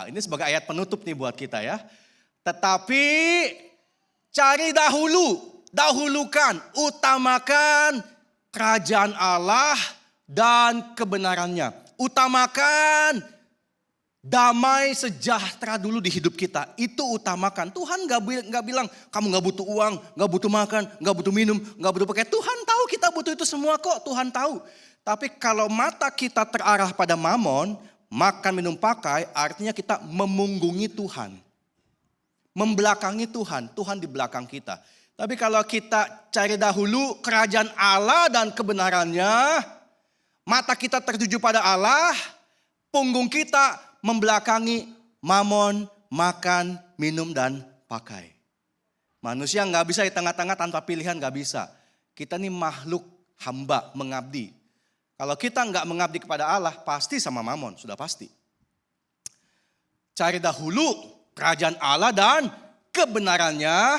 ini sebagai ayat penutup nih buat kita ya. Tetapi cari dahulukan, utamakan kerajaan Allah dan kebenarannya. Utamakan damai sejahtera dulu di hidup kita. Itu utamakan. Tuhan gak bilang kamu gak butuh uang, gak butuh makan, gak butuh minum, gak butuh pakai. Tuhan tahu kita butuh itu semua kok. Tuhan tahu. Tapi kalau mata kita terarah pada mamon, makan, minum, pakai, artinya kita memunggungi Tuhan. Membelakangi Tuhan. Tuhan di belakang kita. Tapi kalau kita cari dahulu kerajaan Allah dan kebenarannya, mata kita tertuju pada Allah, punggung kita membelakangi mamon, makan, minum, dan pakai. Manusia nggak bisa di tengah-tengah tanpa pilihan, nggak bisa. Kita ini makhluk hamba mengabdi. Kalau kita nggak mengabdi kepada Allah, pasti sama mamon, sudah pasti. Cari dahulu kerajaan Allah dan kebenarannya,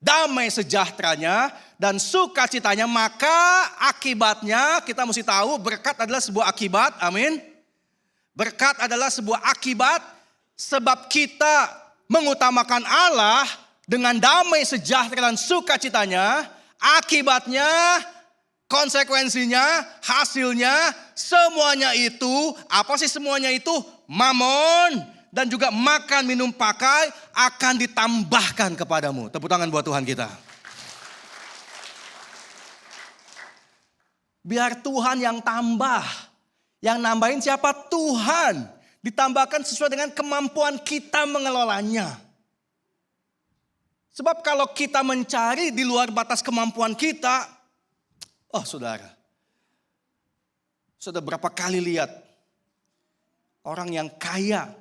damai sejahteranya, dan sukacitanya, maka akibatnya kita mesti tahu berkat adalah sebuah akibat, amin. Berkat adalah sebuah akibat sebab kita mengutamakan Allah dengan damai sejahtera dan sukacitanya. Akibatnya, konsekuensinya, hasilnya, semuanya itu, apa sih semuanya itu? Mamon dan juga makan, minum, pakai akan ditambahkan kepadamu. Tepuk tangan buat Tuhan kita. Biar Tuhan yang tambah. Yang nambahin siapa? Tuhan. Ditambahkan sesuai dengan kemampuan kita mengelolanya. Sebab kalau kita mencari di luar batas kemampuan kita, saudara. Sudah berapa kali lihat orang yang kaya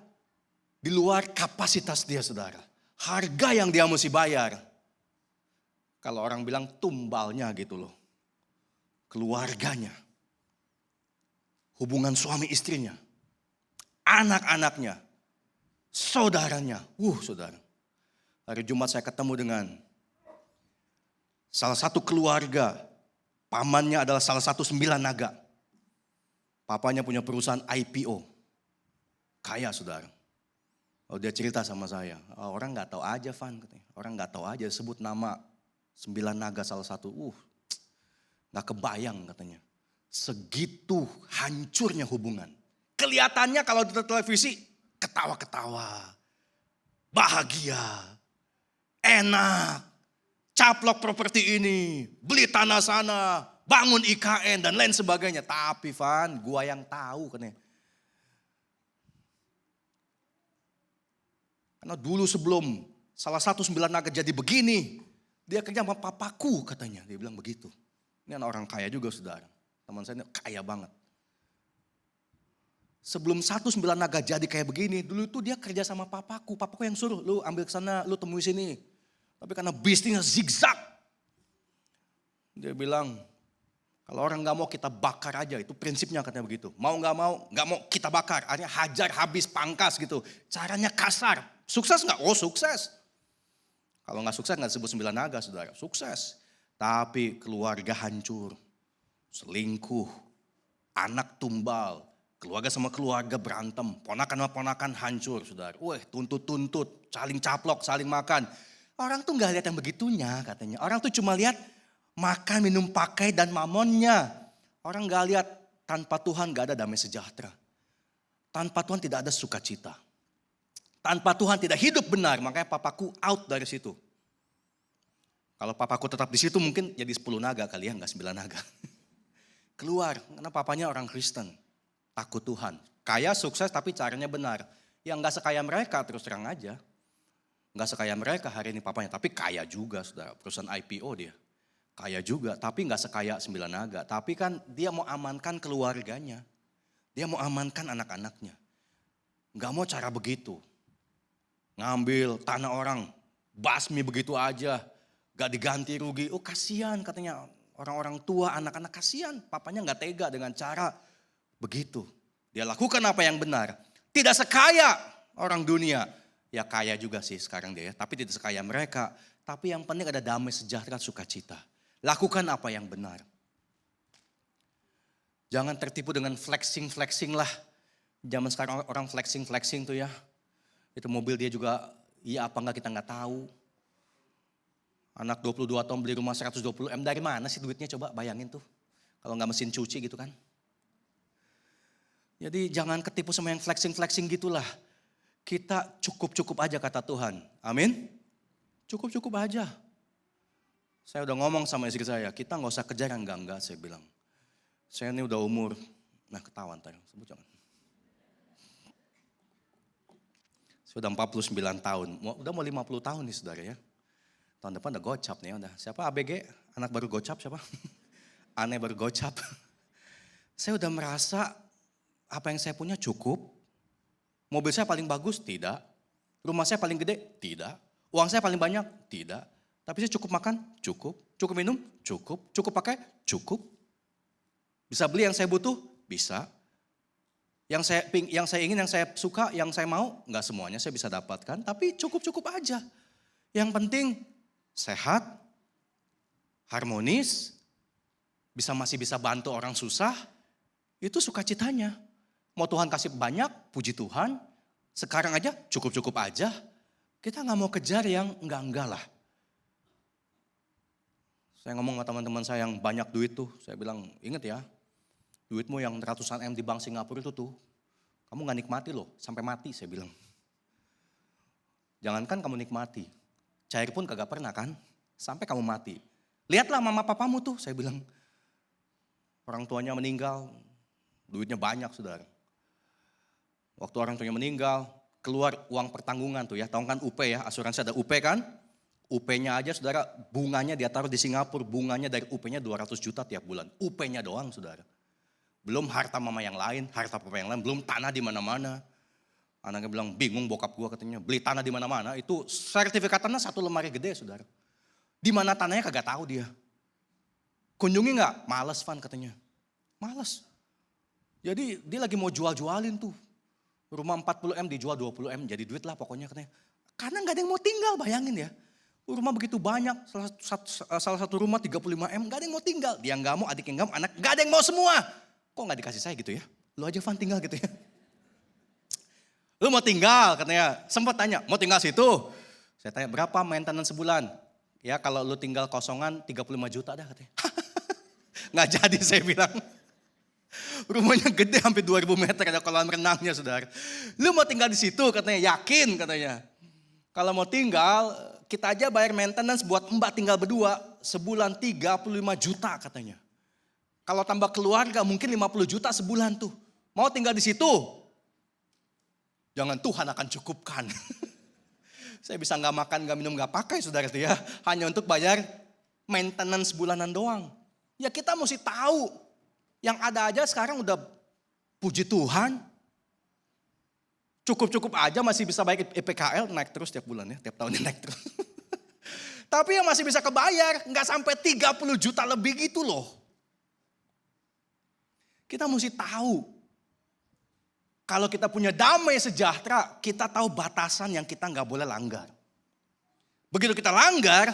di luar kapasitas dia, saudara. Harga yang dia mesti bayar. Kalau orang bilang tumbalnya gitu loh. Keluarganya. Hubungan suami istrinya, anak-anaknya, saudaranya. Saudara. Hari Jumat saya ketemu dengan salah satu keluarga. Pamannya adalah salah satu 9 naga. Papanya punya perusahaan IPO. Kaya saudara. Dia cerita sama saya. Orang gak tahu aja Van. Orang gak tahu aja sebut nama 9 naga salah satu. Gak kebayang katanya. Segitu hancurnya hubungan. Kelihatannya kalau di televisi ketawa-ketawa, bahagia, enak, caplok properti ini, beli tanah sana, bangun IKN dan lain sebagainya. Tapi Van, gua yang tahu katanya. Karena dulu sebelum salah satu 9 naga jadi begini, dia kerja sama papaku katanya. Dia bilang begitu. Ini anak orang kaya juga saudara. Teman saya ini kaya banget. Sebelum 9 naga jadi kayak begini, dulu itu dia kerja sama papaku. Papaku yang suruh, lu ambil ke sana, lu temui sini. Tapi karena bisnisnya zigzag. Dia bilang, kalau orang gak mau kita bakar aja, itu prinsipnya katanya begitu. Mau gak mau kita bakar. Artinya hajar habis pangkas gitu. Caranya kasar. Sukses gak? Sukses. Kalau gak sukses gak disebut 9 naga saudara. Sukses. Tapi keluarga hancur. Selingkuh, anak tumbal, keluarga sama keluarga berantem, ponakan sama ponakan hancur, saudara. Tuntut-tuntut, saling caplok, saling makan. Orang tuh gak lihat yang begitunya katanya. Orang tuh cuma lihat makan, minum, pakai dan mamonnya. Orang gak lihat tanpa Tuhan gak ada damai sejahtera. Tanpa Tuhan tidak ada sukacita. Tanpa Tuhan tidak hidup benar, makanya papaku out dari situ. Kalau papaku tetap di situ mungkin jadi 10 naga kali ya, gak 9 naga. Keluar, karena papanya orang Kristen. Takut Tuhan. Kaya, sukses tapi caranya benar. Yang gak sekaya mereka terus terang aja. Nggak sekaya mereka hari ini papanya, tapi kaya juga saudara. Perusahaan IPO dia. Kaya juga, tapi nggak sekaya Sembilan Naga. Tapi kan dia mau amankan keluarganya. Dia mau amankan anak-anaknya. Nggak mau cara begitu. Ngambil tanah orang, basmi begitu aja. Gak diganti rugi. Oh kasihan katanya orang-orang tua, anak-anak kasihan. Papanya nggak tega dengan cara begitu. Dia lakukan apa yang benar. Tidak sekaya orang dunia. Ya kaya juga sih sekarang dia ya, tapi tidak sekaya mereka. Tapi yang penting ada damai sejahtera sukacita. Lakukan apa yang benar. Jangan tertipu dengan flexing lah. Zaman sekarang orang flexing tuh ya. Itu mobil dia juga iya apa enggak kita nggak tahu. Anak 22 tahun beli rumah 120 M, dari mana sih duitnya coba bayangin tuh. Kalau nggak mesin cuci gitu kan. Jadi jangan ketipu sama yang flexing gitulah. Kita cukup aja kata Tuhan. Amin. Cukup aja. Saya udah ngomong sama istri saya, kita nggak usah kejar yang enggak saya bilang. Saya ini udah umur, nah ketahuan ntar, sebut jangan. Sudah 49 tahun, udah mau 50 tahun nih saudara ya. Tahun depan udah gocap nih, udah. Siapa ABG? Anak baru gocap siapa? Aneh baru gocap. Saya udah merasa apa yang saya punya cukup. Mobil saya paling bagus? Tidak. Rumah saya paling gede? Tidak. Uang saya paling banyak? Tidak. Tapi saya cukup makan? Cukup. Cukup minum? Cukup. Cukup pakai? Cukup. Bisa beli yang saya butuh? Bisa. Yang saya ingin, yang saya suka, yang saya mau? Enggak semuanya saya bisa dapatkan. Tapi cukup aja. Yang penting sehat, harmonis, masih bisa bantu orang susah. Itu sukacitanya. Mau Tuhan kasih banyak, puji Tuhan. Sekarang aja cukup aja. Kita gak mau kejar yang enggak lah. Saya ngomong sama teman-teman saya yang banyak duit tuh. Saya bilang, ingat ya. Duitmu yang ratusan M di bank Singapura itu tuh. Kamu gak nikmati loh, sampai mati saya bilang. Jangankan kamu nikmati. Cair pun kagak pernah kan. Sampai kamu mati. Lihatlah mama papamu tuh, saya bilang. Orang tuanya meninggal. Duitnya banyak saudara. Waktu orang tuanya meninggal, keluar uang pertanggungan tuh ya. Tahu kan UP ya, asuransi ada UP kan. UP-nya aja saudara, bunganya dia taruh di Singapura. Bunganya dari UP-nya 200 juta tiap bulan. UP-nya doang saudara. Belum harta mama yang lain, harta papa yang lain. Belum tanah di mana-mana. Anaknya bilang bingung bokap gua katanya. Beli tanah di mana-mana. Itu sertifikat tanah 1 lemari gede saudara. Di mana tanahnya kagak tahu dia. Kunjungi gak? Males Van katanya. Males. Jadi dia lagi mau jualin tuh. Rumah 40 M dijual 20 M, jadi duit lah pokoknya katanya. Karena gak ada yang mau tinggal, bayangin ya. Rumah begitu banyak, salah satu rumah 35 M, gak ada yang mau tinggal. Dia gak mau, adiknya gak mau, anak gak ada yang mau semua. Kok gak dikasih saya gitu ya? Lu aja Van tinggal gitu ya. Lu mau tinggal katanya, sempat tanya, mau tinggal situ? Saya tanya, berapa maintenance sebulan? Ya kalau lu tinggal kosongan 35 juta dah katanya. Gak jadi saya bilang. Rumahnya gede hampir 2000 meter, ada kolam renangnya saudara. Lu mau tinggal di situ katanya, yakin katanya. Kalau mau tinggal, kita aja bayar maintenance buat mbak tinggal berdua. Sebulan 35 juta katanya. Kalau tambah keluarga mungkin 50 juta sebulan tuh. Mau tinggal di situ? Jangan Tuhan akan cukupkan. Saya bisa gak makan, gak minum, gak pakai saudara itu ya. Hanya untuk bayar maintenance bulanan doang. Ya kita mesti tahu. Yang ada aja sekarang udah puji Tuhan. Cukup aja masih bisa bayar IPKL naik terus tiap bulan ya. Tiap tahunnya naik terus. Tapi yang masih bisa kebayar gak sampai 30 juta lebih gitu loh. Kita mesti tahu. Kalau kita punya damai sejahtera, kita tahu batasan yang kita gak boleh langgar. Begitu kita langgar,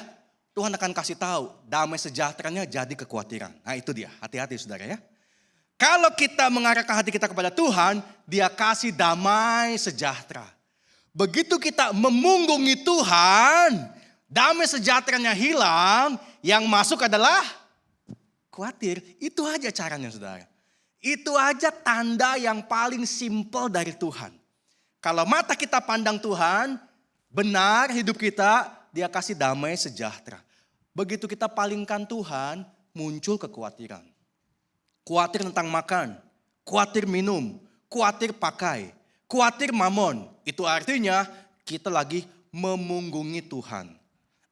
Tuhan akan kasih tahu damai sejahteranya jadi kekhawatiran. Nah itu dia, hati-hati saudara ya. Kalau kita mengarahkan hati kita kepada Tuhan, Dia kasih damai sejahtera. Begitu kita memunggungi Tuhan, damai sejahteranya hilang, yang masuk adalah khawatir. Itu aja caranya saudara. Itu aja tanda yang paling simpel dari Tuhan. Kalau mata kita pandang Tuhan, benar hidup kita, Dia kasih damai sejahtera. Begitu kita palingkan Tuhan, muncul kekhawatiran. Khawatir tentang makan, khawatir minum, khawatir pakai, khawatir mamon. Itu artinya kita lagi memunggungi Tuhan.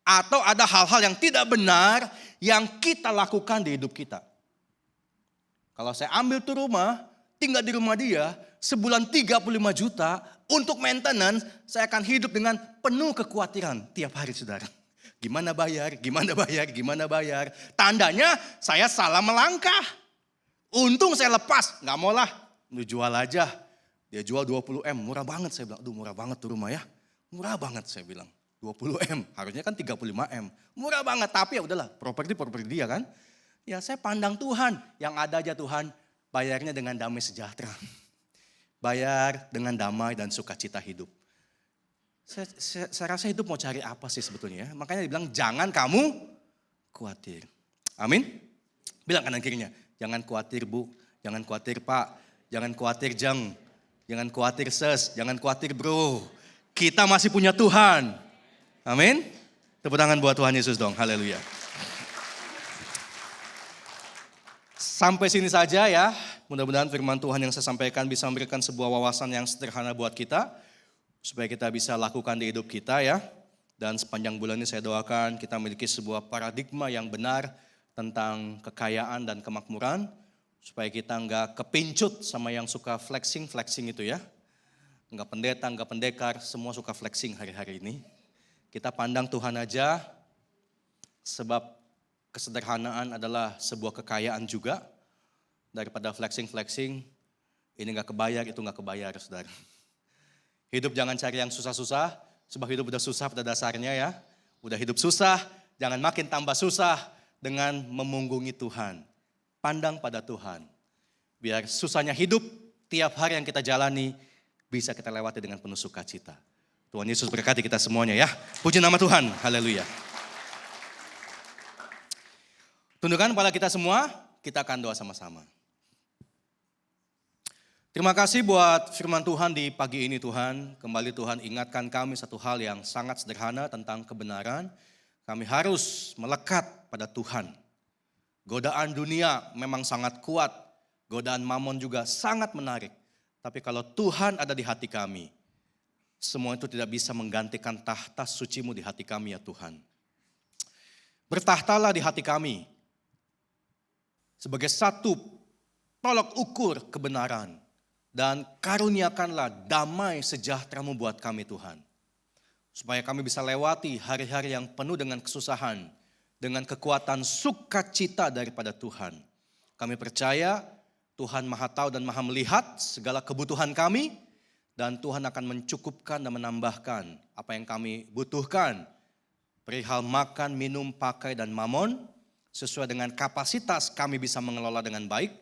Atau ada hal-hal yang tidak benar yang kita lakukan di hidup kita. Kalau saya ambil tuh rumah, tinggal di rumah dia, sebulan 35 juta, untuk maintenance, saya akan hidup dengan penuh kekhawatiran tiap hari saudara. Gimana bayar, gimana bayar, gimana bayar. Tandanya saya salah melangkah. Untung saya lepas, gak mau lah, lu jual aja. Dia jual 20M, murah banget saya bilang. Aduh murah banget tuh rumah ya, murah banget saya bilang. 20M, harusnya kan 35M. Murah banget, tapi ya udahlah, properti dia kan. Ya saya pandang Tuhan, yang ada aja Tuhan, bayarnya dengan damai sejahtera. Bayar dengan damai dan sukacita hidup. Saya rasa hidup mau cari apa sih sebetulnya ya. Makanya dibilang jangan kamu khawatir. Amin. Bilang kanan kirinya, jangan khawatir Bu, jangan khawatir Pak, jangan khawatir Jeng, jangan khawatir Ses, jangan khawatir Bro. Kita masih punya Tuhan. Amin. Tepuk tangan buat Tuhan Yesus dong, haleluya. Sampai sini saja ya, mudah-mudahan firman Tuhan yang saya sampaikan bisa memberikan sebuah wawasan yang sederhana buat kita. Supaya kita bisa lakukan di hidup kita ya. Dan sepanjang bulan ini saya doakan kita memiliki sebuah paradigma yang benar tentang kekayaan dan kemakmuran. Supaya kita enggak kepincut sama yang suka flexing itu ya. Enggak pendeta, enggak pendekar, semua suka flexing hari-hari ini. Kita pandang Tuhan aja, sebab kesederhanaan adalah sebuah kekayaan juga. Daripada flexing, ini gak kebayar, itu gak kebayar saudara. Hidup jangan cari yang susah-susah, sebab hidup udah susah pada dasarnya ya. Udah hidup susah, jangan makin tambah susah dengan memunggungi Tuhan. Pandang pada Tuhan. Biar susahnya hidup, tiap hari yang kita jalani, bisa kita lewati dengan penuh sukacita. Tuhan Yesus berkati kita semuanya ya. Puji nama Tuhan, haleluya. Tundukkan kepala kita semua, kita akan doa sama-sama. Terima kasih buat firman Tuhan di pagi ini Tuhan. Kembali Tuhan ingatkan kami satu hal yang sangat sederhana tentang kebenaran. Kami harus melekat pada Tuhan. Godaan dunia memang sangat kuat. Godaan mamon juga sangat menarik. Tapi kalau Tuhan ada di hati kami, semua itu tidak bisa menggantikan tahta sucimu di hati kami ya Tuhan. Bertahtalah di hati kami sebagai satu tolok ukur kebenaran. Dan karuniakanlah damai sejahtera-Mu buat kami Tuhan. Supaya kami bisa lewati hari-hari yang penuh dengan kesusahan. Dengan kekuatan sukacita daripada Tuhan. Kami percaya Tuhan Maha Tahu dan Maha Melihat segala kebutuhan kami. Dan Tuhan akan mencukupkan dan menambahkan apa yang kami butuhkan. Perihal makan, minum, pakai dan mamon. Sesuai dengan kapasitas kami bisa mengelola dengan baik.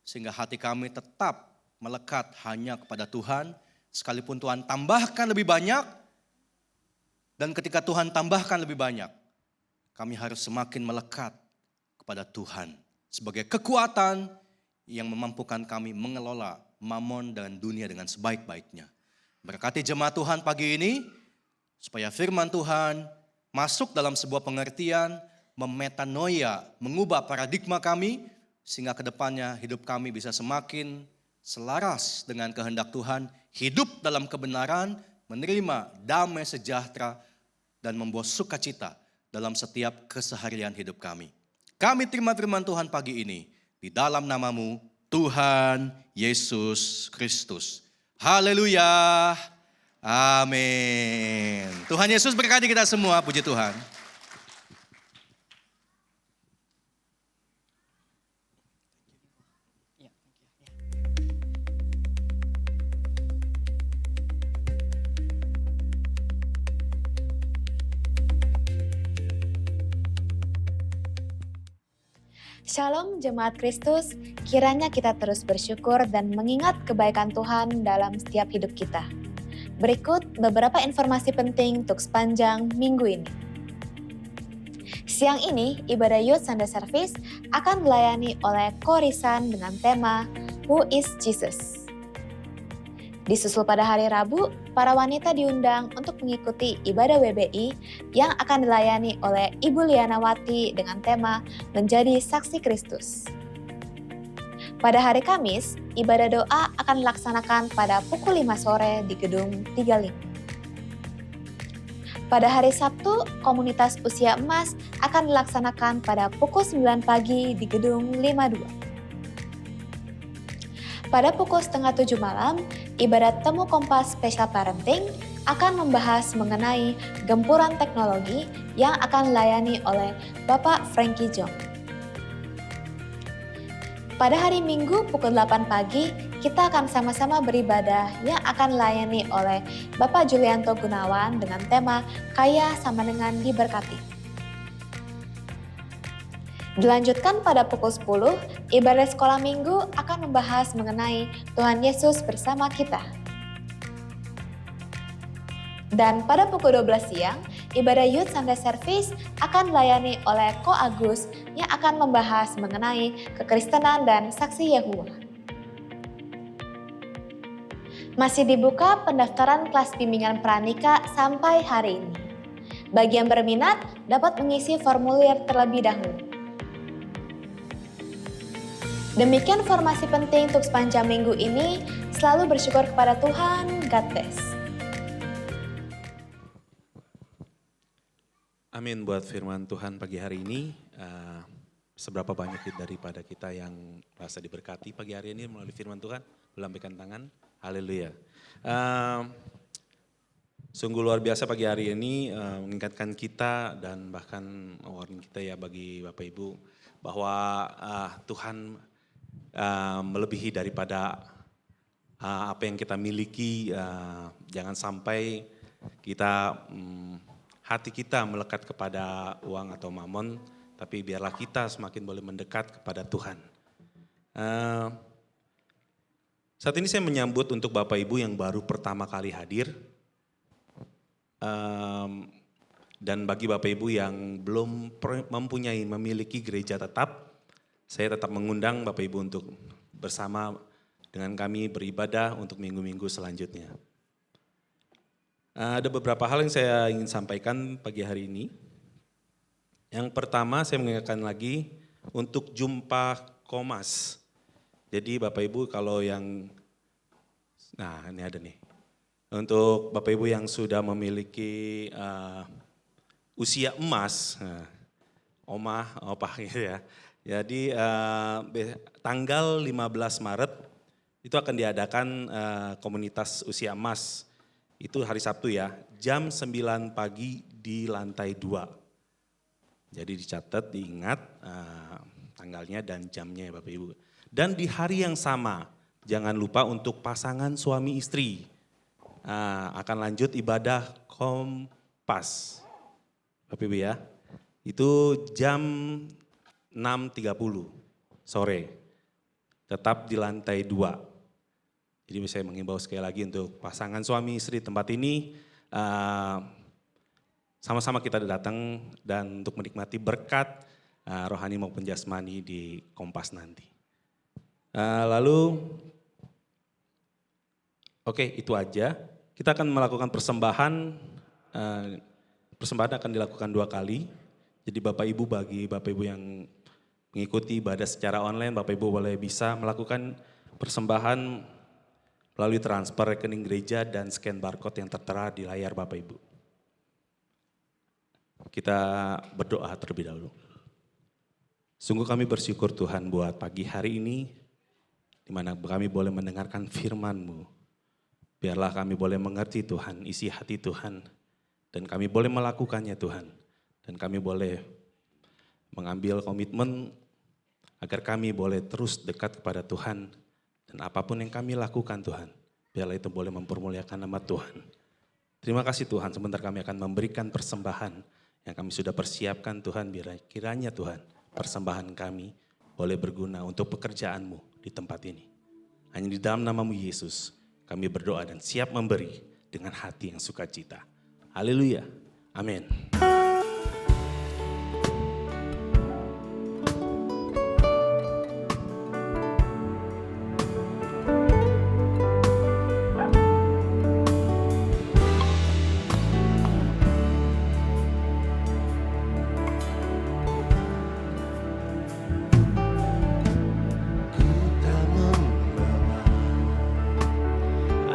Sehingga hati kami tetap melekat hanya kepada Tuhan, sekalipun Tuhan tambahkan lebih banyak, dan ketika Tuhan tambahkan lebih banyak, kami harus semakin melekat kepada Tuhan, sebagai kekuatan yang memampukan kami mengelola mamon dan dunia dengan sebaik-baiknya. Berkati jemaat Tuhan pagi ini, supaya firman Tuhan masuk dalam sebuah pengertian, memetanoia, mengubah paradigma kami, sehingga kedepannya hidup kami bisa semakin selaras dengan kehendak Tuhan, hidup dalam kebenaran, menerima damai sejahtera, dan membawa sukacita dalam setiap keseharian hidup kami. Kami terima firman Tuhan pagi ini, di dalam nama-Mu, Tuhan Yesus Kristus. Haleluya, amin. Tuhan Yesus berkati kita semua, puji Tuhan. Shalom Jemaat Kristus, kiranya kita terus bersyukur dan mengingat kebaikan Tuhan dalam setiap hidup kita. Berikut beberapa informasi penting untuk sepanjang minggu ini. Siang ini, ibadah Youth Sunday Service akan dilayani oleh Korisan dengan tema Who is Jesus? Disusul pada hari Rabu, para wanita diundang untuk mengikuti ibadah WBI yang akan dilayani oleh Ibu Lianawati dengan tema Menjadi Saksi Kristus. Pada hari Kamis, ibadah doa akan dilaksanakan pada pukul 5 sore di gedung 35. Pada hari Sabtu, komunitas usia emas akan dilaksanakan pada pukul 9 pagi di gedung 52. Pada pukul setengah 7 malam, ibadat temu Kompas Special Parenting akan membahas mengenai gempuran teknologi yang akan dilayani oleh Bapak Frankie Jong. Pada hari Minggu pukul 8 pagi, kita akan sama-sama beribadah yang akan dilayani oleh Bapak Julianto Gunawan dengan tema Kaya sama dengan diberkati. Dilanjutkan pada pukul 10, ibadah sekolah minggu akan membahas mengenai Tuhan Yesus bersama kita. Dan pada pukul 12 siang, ibadah Youth Sunday Service akan dilayani oleh Ko Agus yang akan membahas mengenai kekristenan dan saksi Yehuwa. Masih dibuka pendaftaran kelas bimbingan pranika sampai hari ini. Bagi yang berminat, dapat mengisi formulir terlebih dahulu. Demikian informasi penting untuk sepanjang minggu ini. Selalu bersyukur kepada Tuhan. God bless. Amin buat firman Tuhan pagi hari ini. Seberapa banyak daripada kita yang merasa diberkati pagi hari ini melalui firman Tuhan. Lambaikan tangan. Haleluya. Sungguh luar biasa pagi hari ini mengingatkan kita dan bahkan warning kita ya bagi Bapak Ibu bahwa Tuhan melebihi daripada apa yang kita miliki. Jangan sampai kita hati kita melekat kepada uang atau mamon, tapi biarlah kita semakin boleh mendekat kepada Tuhan. Saat ini saya menyambut untuk Bapak Ibu yang baru pertama kali hadir. Dan bagi Bapak Ibu yang belum memiliki gereja tetap, saya tetap mengundang Bapak Ibu untuk bersama dengan kami beribadah untuk minggu-minggu selanjutnya. Ada beberapa hal yang saya ingin sampaikan pagi hari ini. Yang pertama saya mengingatkan lagi untuk jumpa Komas. Jadi Bapak Ibu kalau yang, nah ini ada nih. Untuk Bapak Ibu yang sudah memiliki usia emas, omah, opah gitu ya. Jadi tanggal 15 Maret itu akan diadakan komunitas usia emas. Itu hari Sabtu ya, jam 9 pagi di lantai 2. Jadi dicatat, diingat tanggalnya dan jamnya ya Bapak Ibu. Dan di hari yang sama, jangan lupa untuk pasangan suami istri. Akan lanjut ibadah Kompas. Bapak Ibu ya, itu jam 6.30 sore. Tetap di lantai 2. Jadi saya mengimbau sekali lagi untuk pasangan suami istri tempat ini sama-sama kita datang dan untuk menikmati berkat rohani maupun jasmani di Kompas nanti. Lalu, oke itu aja. Kita akan melakukan persembahan. Persembahan akan dilakukan 2 kali. Jadi bagi Bapak Ibu yang mengikuti ibadah secara online, Bapak Ibu boleh bisa melakukan persembahan melalui transfer rekening gereja dan scan barcode yang tertera di layar Bapak Ibu. Kita berdoa terlebih dahulu. Sungguh kami bersyukur Tuhan buat pagi hari ini, di mana kami boleh mendengarkan firman-Mu. Biarlah kami boleh mengerti Tuhan, isi hati Tuhan, dan kami boleh melakukannya Tuhan. Dan kami boleh mengambil komitmen agar kami boleh terus dekat kepada Tuhan. Dan apapun yang kami lakukan Tuhan, biarlah itu boleh mempermuliakan nama Tuhan. Terima kasih Tuhan, sebentar kami akan memberikan persembahan yang kami sudah persiapkan Tuhan. Biar kiranya Tuhan, persembahan kami boleh berguna untuk pekerjaan-Mu di tempat ini. Hanya di dalam nama-Mu Yesus, kami berdoa dan siap memberi dengan hati yang sukacita. Haleluya, amin.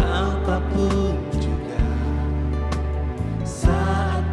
Apapun juga saat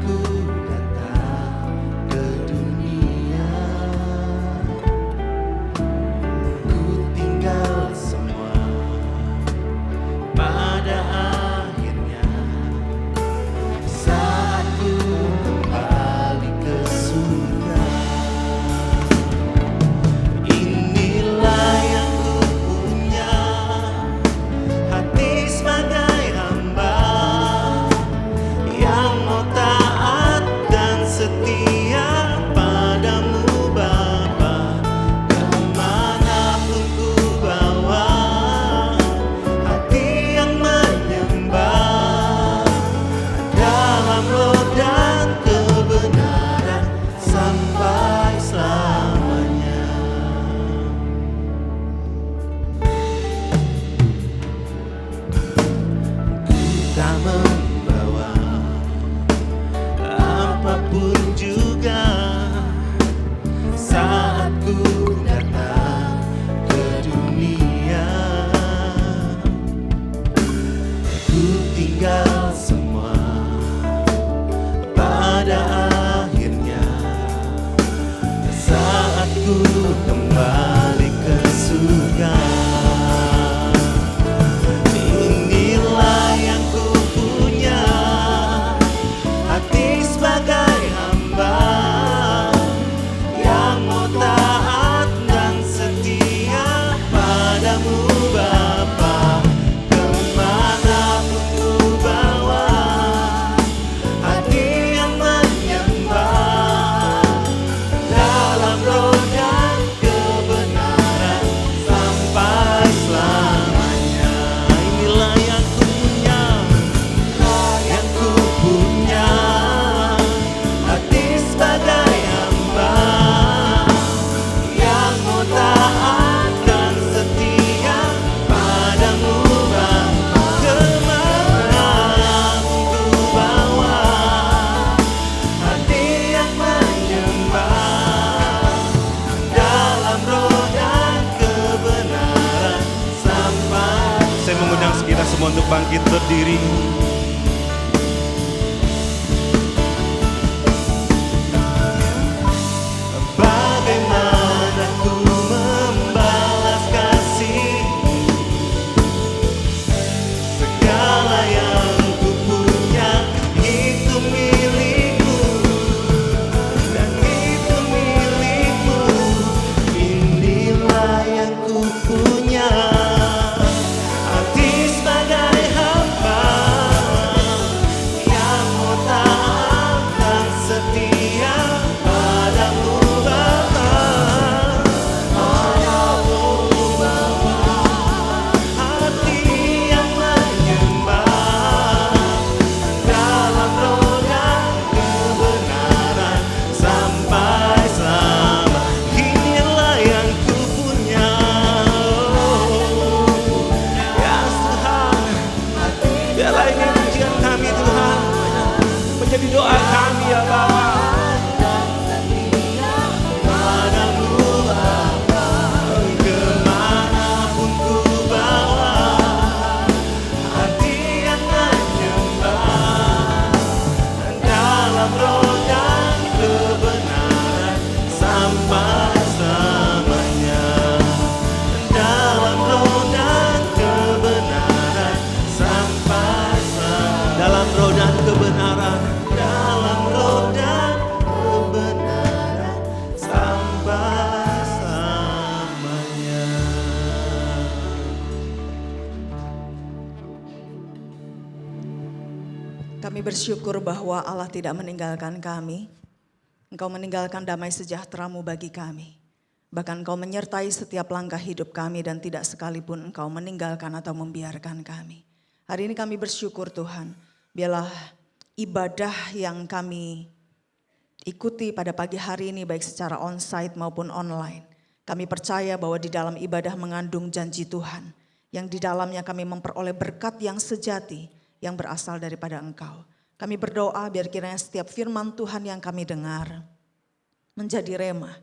Kami bersyukur bahwa Allah tidak meninggalkan kami. Engkau meninggalkan damai sejahtera-Mu bagi kami. Bahkan Engkau menyertai setiap langkah hidup kami dan tidak sekalipun Engkau meninggalkan atau membiarkan kami. Hari ini kami bersyukur Tuhan, biarlah ibadah yang kami ikuti pada pagi hari ini baik secara onsite maupun online. Kami percaya bahwa di dalam ibadah mengandung janji Tuhan, yang di dalamnya kami memperoleh berkat yang sejati yang berasal daripada Engkau. Kami berdoa biar kiranya setiap firman Tuhan yang kami dengar menjadi rema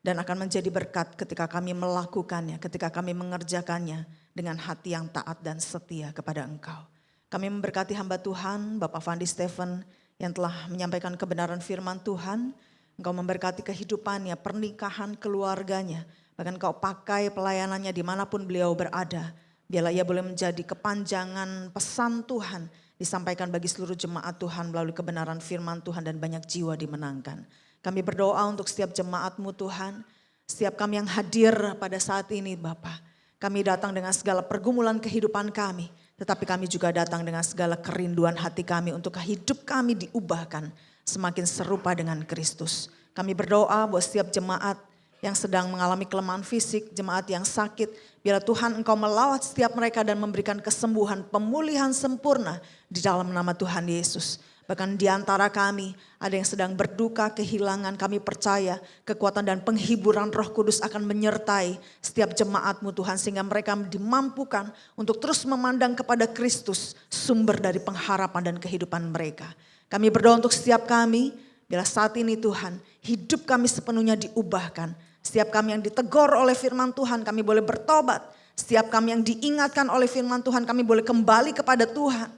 dan akan menjadi berkat ketika kami melakukannya, ketika kami mengerjakannya dengan hati yang taat dan setia kepada Engkau. Kami memberkati hamba Tuhan, Bapak Fandi Stephen yang telah menyampaikan kebenaran firman Tuhan. Engkau memberkati kehidupannya, pernikahan, keluarganya. Bahkan Engkau pakai pelayanannya dimanapun beliau berada. Biarlah ia boleh menjadi kepanjangan pesan Tuhan disampaikan bagi seluruh jemaat Tuhan melalui kebenaran firman Tuhan dan banyak jiwa dimenangkan. Kami berdoa untuk setiap jemaat-Mu Tuhan, setiap kami yang hadir pada saat ini Bapa. Kami datang dengan segala pergumulan kehidupan kami, tetapi kami juga datang dengan segala kerinduan hati kami untuk hidup kami diubahkan semakin serupa dengan Kristus. Kami berdoa buat setiap jemaat yang sedang mengalami kelemahan fisik, jemaat yang sakit, biarlah Tuhan Engkau melawat setiap mereka dan memberikan kesembuhan, pemulihan sempurna di dalam nama Tuhan Yesus. Bahkan di antara kami ada yang sedang berduka, kehilangan, kami percaya kekuatan dan penghiburan Roh Kudus akan menyertai setiap jemaat-Mu Tuhan sehingga mereka dimampukan untuk terus memandang kepada Kristus, sumber dari pengharapan dan kehidupan mereka. Kami berdoa untuk setiap kami, bila saat ini Tuhan hidup kami sepenuhnya diubahkan. Setiap kami yang ditegur oleh firman Tuhan kami boleh bertobat. Setiap kami yang diingatkan oleh firman Tuhan kami boleh kembali kepada Tuhan.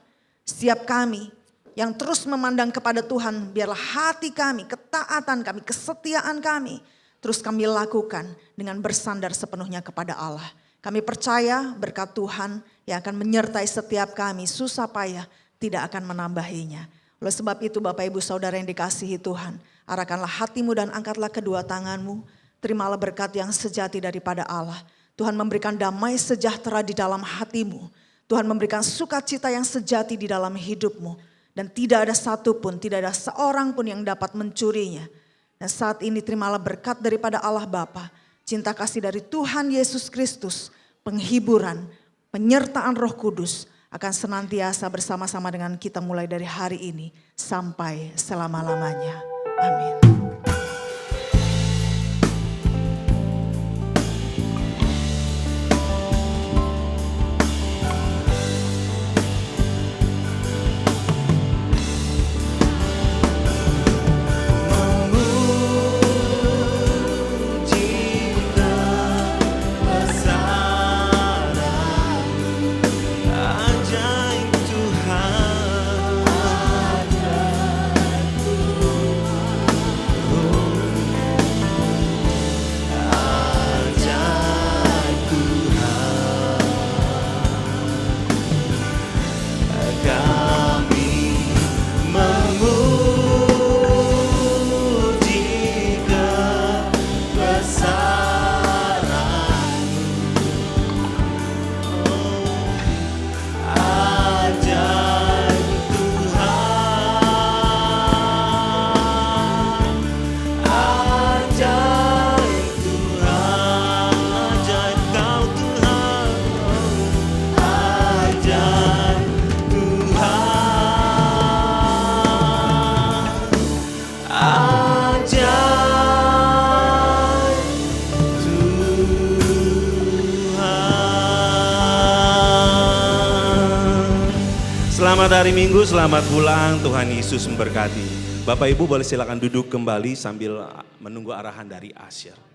Setiap kami yang terus memandang kepada Tuhan biarlah hati kami, ketaatan kami, kesetiaan kami terus kami lakukan dengan bersandar sepenuhnya kepada Allah. Kami percaya berkat Tuhan yang akan menyertai setiap kami, susah payah tidak akan menambahinya. Oleh sebab itu Bapak Ibu Saudara yang dikasihi Tuhan, arahkanlah hatimu dan angkatlah kedua tanganmu. Terimalah berkat yang sejati daripada Allah. Tuhan memberikan damai sejahtera di dalam hatimu. Tuhan memberikan sukacita yang sejati di dalam hidupmu. Dan tidak ada satupun, tidak ada seorang pun yang dapat mencurinya. Dan saat ini terimalah berkat daripada Allah Bapa, cinta kasih dari Tuhan Yesus Kristus, penghiburan, penyertaan Roh Kudus akan senantiasa bersama-sama dengan kita mulai dari hari ini sampai selama-lamanya. Amin. Selamat hari Minggu, selamat pulang, Tuhan Yesus memberkati. Bapak Ibu boleh silakan duduk kembali sambil menunggu arahan dari Asyir.